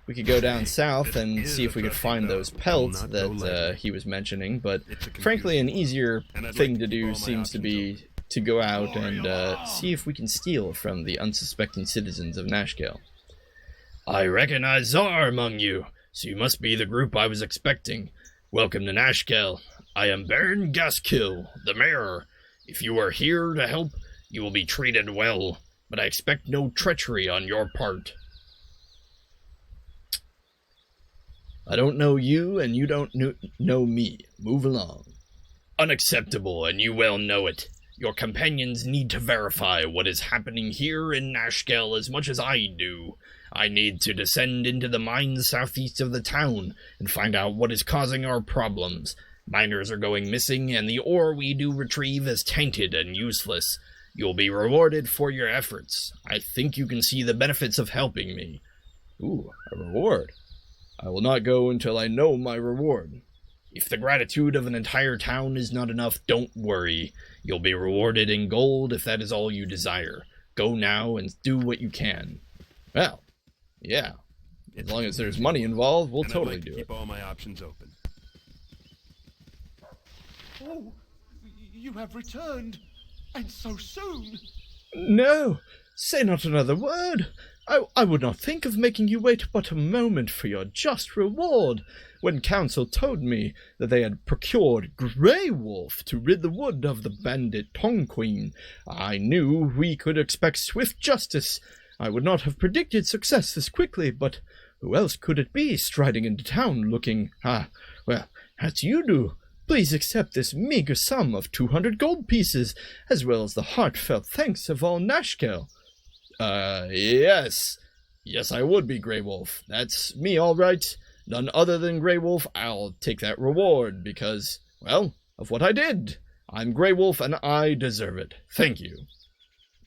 We could go down south and see if we could find those pelts that he was mentioning, but frankly an easier thing to do seems to be to go out and see if we can steal from the unsuspecting citizens of Nashkel. I recognize Czar among you, so you must be the group I was expecting. Welcome to Nashkel. I am Baron Gaskill, the mayor. If you are here to help, you will be treated well, but I expect no treachery on your part. I don't know you, and you don't know me. Move along. Unacceptable, and you well know it. Your companions need to verify what is happening here in Nashkel as much as I do. I need to descend into the mines southeast of the town and find out what is causing our problems. Miners are going missing, and the ore we do retrieve is tainted and useless. You'll be rewarded for your efforts. I think you can see the benefits of helping me. Ooh, a reward. I will not go until I know my reward. If the gratitude of an entire town is not enough, don't worry. You'll be rewarded in gold if that is all you desire. Go now and do what you can. Well, yeah. As long as there's money involved, we'll totally do it. Keep all my options open. Oh, you have returned, and so soon. No, say not another word. I would not think of making you wait but a moment for your just reward. When council told me that they had procured Grey Wolf to rid the wood of the bandit Tonqueen, I knew we could expect swift justice. I would not have predicted success this quickly, but who else could it be striding into town looking, well, as you do? Please accept this meager sum of 200 gold pieces, as well as the heartfelt thanks of all Nashkel. Yes. Yes, I would be Grey Wolf. That's me, all right. None other than Grey Wolf. I'll take that reward because, well, of what I did. I'm Grey Wolf and I deserve it. Thank you.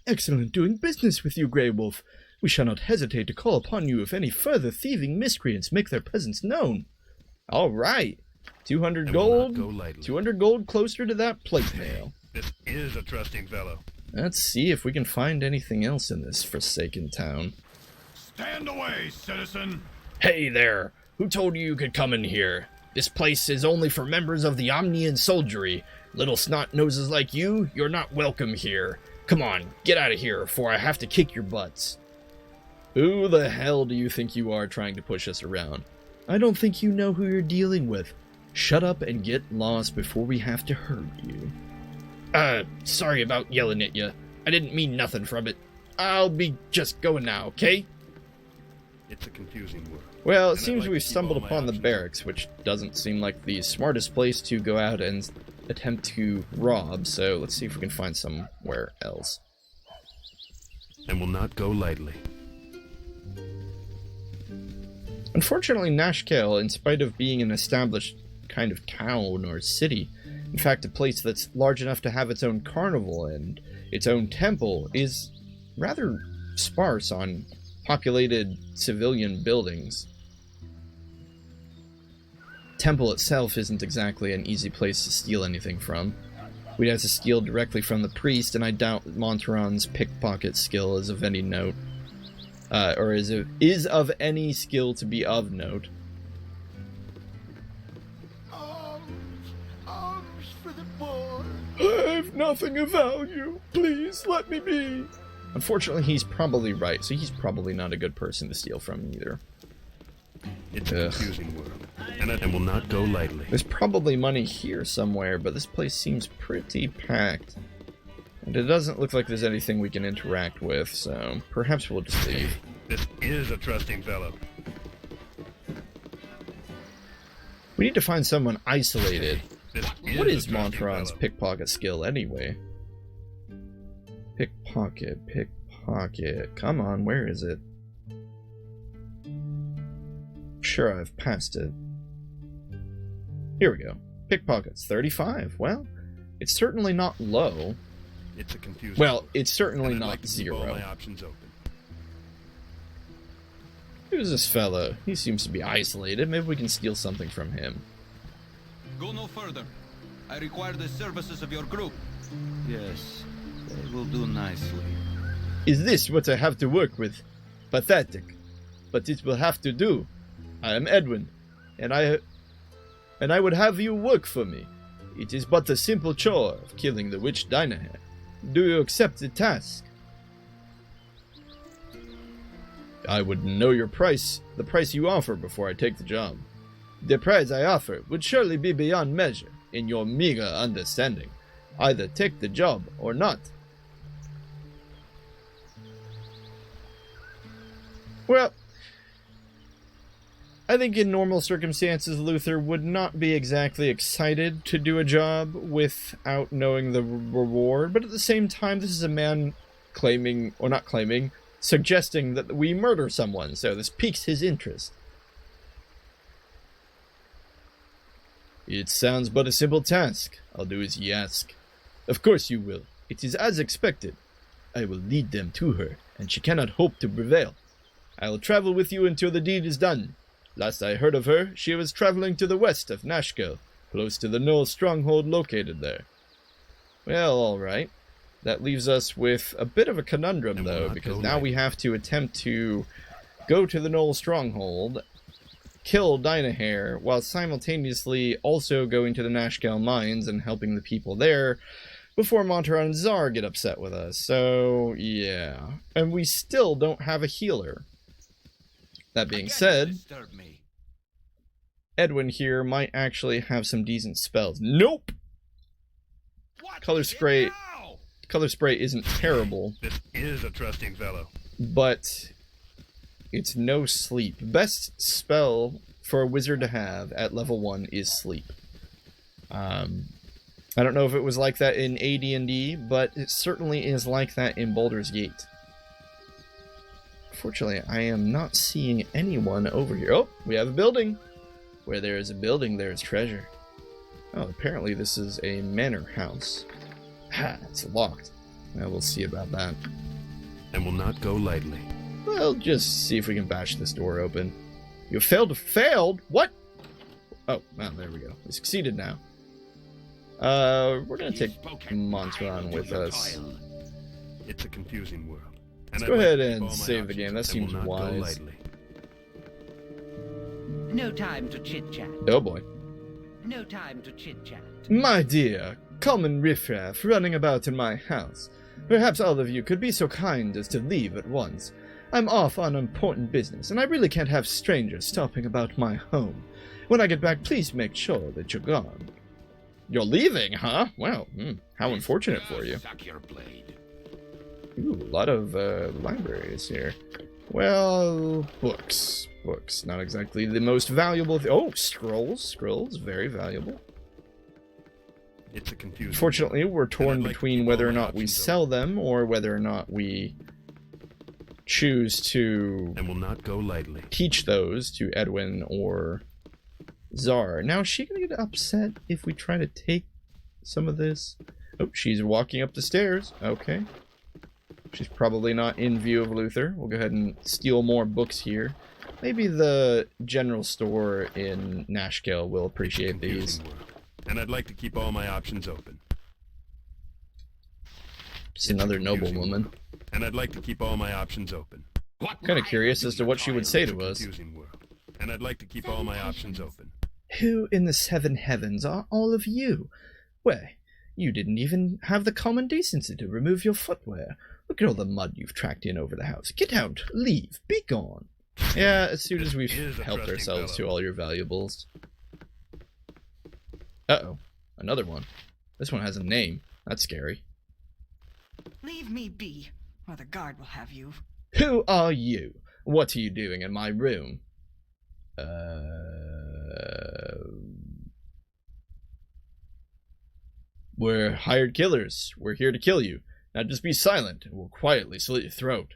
Excellent doing business with you, Grey Wolf. We shall not hesitate to call upon you if any further thieving miscreants make their presence known. All right. 200 gold. 200 gold closer to that plate mail. This is a trusting fellow. Let's see if we can find anything else in this forsaken town. Stand away, citizen! Hey there! Who told you could come in here? This place is only for members of the Omnian soldiery. Little snot-noses like you, you're not welcome here. Come on, get out of here, before I have to kick your butts. Who the hell do you think you are trying to push us around? I don't think you know who you're dealing with. Shut up and get lost before we have to hurt you. Sorry about yelling at you. I didn't mean nothing from it. I'll be just going now, okay? It's a confusing world. Well, it seems we've stumbled upon the barracks, which doesn't seem like the smartest place to go out and attempt to rob, so let's see if we can find somewhere else. And will not go lightly. Unfortunately, Nashkel, in spite of being an established kind of town or city, in fact a place that's large enough to have its own carnival and its own temple, is rather sparse on populated civilian buildings. Temple itself isn't exactly an easy place to steal anything from. We'd have to steal directly from the priest, and I doubt Montaron's pickpocket skill is of any note. Or is of any skill to be of note. Arms for the boy. I have nothing of value. Please let me be. Unfortunately, he's probably right, so he's probably not a good person to steal from either. It's a confusing world, and will not go lightly. There's probably money here somewhere, but this place seems pretty packed. And it doesn't look like there's anything we can interact with, so perhaps we'll just leave. This is a trusting fellow. We need to find someone isolated. What is Montaron's fellow. pickpocket skill anyway? Pickpocket. Come on, where is it? Sure, I've passed it. Here we go. Pickpockets, 35. Well, it's certainly not low. It's a confusing Well, world, it's certainly and I'd not like to keep all zero. my options open. Who's this fella? He seems to be isolated. Maybe we can steal something from him. Go no further. I require the services of your group. Yes, they will do nicely. Is this what I have to work with? Pathetic. But it will have to do. I am Edwin, and I would have you work for me. It is but a simple chore of killing the witch Dynahead. Do you accept the task? I would know your price, the price you offer, before I take the job. The price I offer would surely be beyond measure, in your meager understanding. Either take the job or not. Well, I think in normal circumstances, Luther would not be exactly excited to do a job without knowing the reward, but at the same time, this is a man claiming, or not claiming, suggesting that we murder someone, so this piques his interest. It sounds but a simple task. I'll do as ye ask. Of course you will. It is as expected. I will lead them to her, and she cannot hope to prevail. I will travel with you until the deed is done. Last I heard of her, she was traveling to the west of Nashkel, close to the Knoll stronghold located there. Well, alright. That leaves us with a bit of a conundrum, though, because now we have to attempt to go to the Knoll stronghold, kill Dynahair, while simultaneously also going to the Nashkel mines and helping the people there, before Montaron and Czar get upset with us. So, yeah. And we still don't have a healer. That being said, Edwin here might actually have some decent spells. Nope! Color spray isn't terrible. This is a trusting fellow. But it's no sleep. Best spell for a wizard to have at level 1 is sleep. I don't know if it was like that in AD&D, but it certainly is like that in Baldur's Gate. Fortunately, I am not seeing anyone over here. Oh, we have a building. Where there is a building, there is treasure. Oh, apparently this is a manor house. Ha, it's locked. Well, we'll see about that. And will not go lightly. Well, just see if we can bash this door open. You failed? What? Oh, well, there we go. We succeeded now. We're gonna take Montaron with us. It's a confusing world. Let's go ahead and save the game. That seems wise. No time to chit-chat. Oh boy. No time to chit-chat. My dear, common riffraff running about in my house. Perhaps all of you could be so kind as to leave at once. I'm off on important business, and I really can't have strangers stopping about my home. When I get back, please make sure that you're gone. You're leaving, huh? Well, how unfortunate for you. Ooh, a lot of libraries here. Well, books. Books, not exactly the most valuable. Oh, scrolls. Scrolls, very valuable. It's a confusing. Unfortunately, we're torn between whether or not we sell them or whether or not we choose to and will not go lightly. Teach those to Edwin or Czar. Now, is she gonna get upset if we try to take some of this? Oh, she's walking up the stairs. Okay. She's probably not in view of Luther. We'll go ahead and steal more books here. Maybe the general store in Nashkel will appreciate these. And I'd like to keep all my options open. Just another noblewoman. And I'd like to keep all my options open. Kind of curious as to what she would say to us. And I'd like to keep all my options open. Who in the seven heavens are all of you? Why, you didn't even have the common decency to remove your footwear. Look at all the mud you've tracked in over the house. Get out, leave, be gone. Yeah, as soon as we've helped ourselves to all your valuables. Uh-oh, another one. This one has a name. That's scary. Leave me be, or the guard will have you. Who are you? What are you doing in my room? We're hired killers. We're here to kill you. Now just be silent, and we'll quietly slit your throat.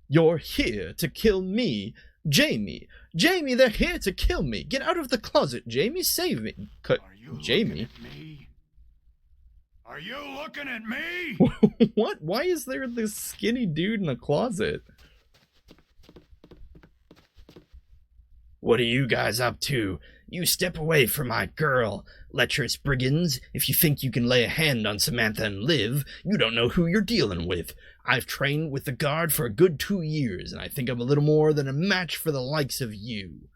You're here to kill me? Jamie! Jamie, they're here to kill me! Get out of the closet, Jamie! Save me! Jamie? Are you looking at me? What? Why is there this skinny dude in a closet? What are you guys up to? You step away from my girl. Lecherous brigands, if you think you can lay a hand on Samantha and live, you don't know who you're dealing with. I've trained with the guard for a good 2 years, and I think I'm a little more than a match for the likes of you.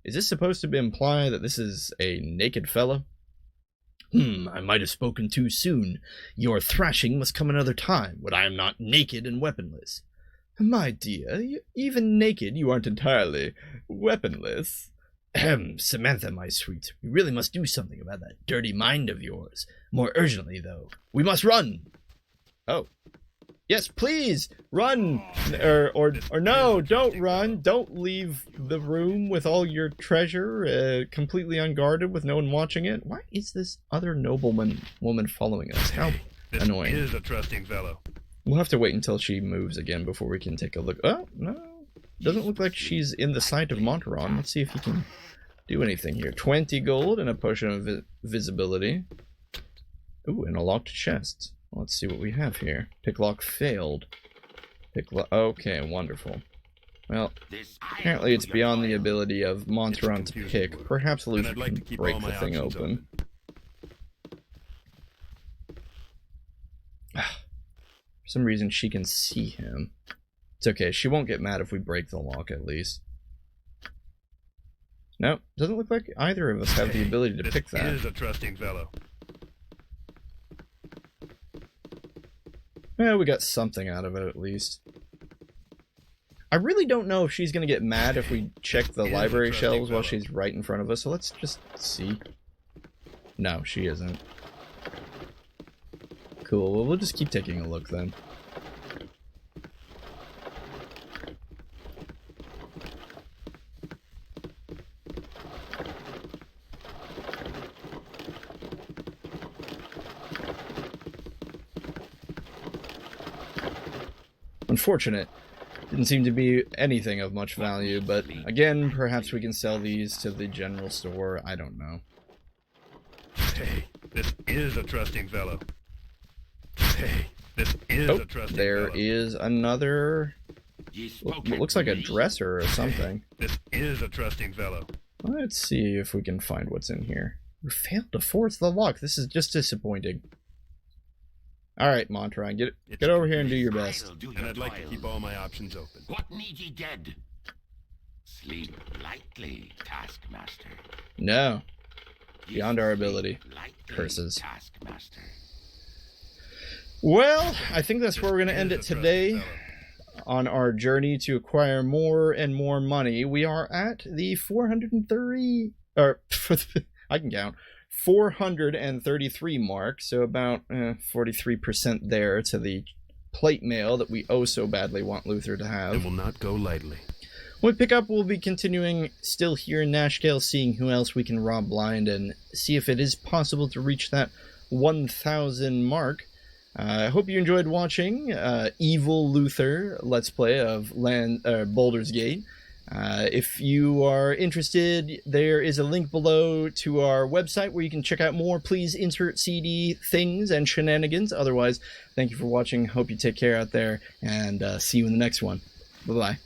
Is this supposed to imply that this is a naked fella? I might have spoken too soon. Your thrashing must come another time, when I am not naked and weaponless. My dear, even naked you aren't entirely weaponless. Samantha, my sweet, we really must do something about that dirty mind of yours. More urgently, though. We must run! Oh. Yes, please! Run! Or no, don't run! Don't leave the room with all your treasure, completely unguarded with no one watching it. Why is this other nobleman woman following us? How annoying. This is a trusting fellow. We'll have to wait until she moves again before we can take a look. Oh, no. Doesn't look like she's in the sight of Monteron. Let's see if he can do anything here. 20 gold and a potion of visibility. Ooh, and a locked chest. Let's see what we have here. Picklock failed. Okay, wonderful. Well, apparently it's beyond the ability of Monteron to pick. Perhaps Luther can break the thing open. For some reason she can see him. It's okay, she won't get mad if we break the lock at least. No, doesn't look like either of us have the ability to pick that. This is a trusting fellow. Well, we got something out of it at least. I really don't know if she's going to get mad if we check the library shelves while she's right in front of us, so let's just see. No, she isn't. Cool, well, we'll just keep taking a look then. Unfortunate. Didn't seem to be anything of much value, but again, perhaps we can sell these to the general store. I don't know. Hey, this is a trusting fellow. Hey, this is a trusting there fellow. Is another... It looks like a dresser or something. This is a trusting fellow. Let's see if we can find what's in here. We failed to force the lock. This is just disappointing. Alright, Monteron, get over here and do your best. And I'd like to keep all my options open. What need ye dead? Sleep lightly, Taskmaster. No. Beyond our ability. Curses. Taskmaster. Well, I think that's where we're going to end it today. On our journey to acquire more and more money. We are at the 430... Or, I can count. 433 mark, so about 43% there to the plate mail that we oh so badly want Luther to have. And will not go lightly. When we pick up, we'll be continuing still here in Nashgale, seeing who else we can rob blind and see if it is possible to reach that 1,000 mark. I hope you enjoyed watching Evil Luther Let's Play of Baldur's Gate. If you are interested, there is a link below to our website where you can check out more Please Insert CD things and shenanigans. Otherwise, thank you for watching. Hope you take care out there, and see you in the next one. Bye-bye.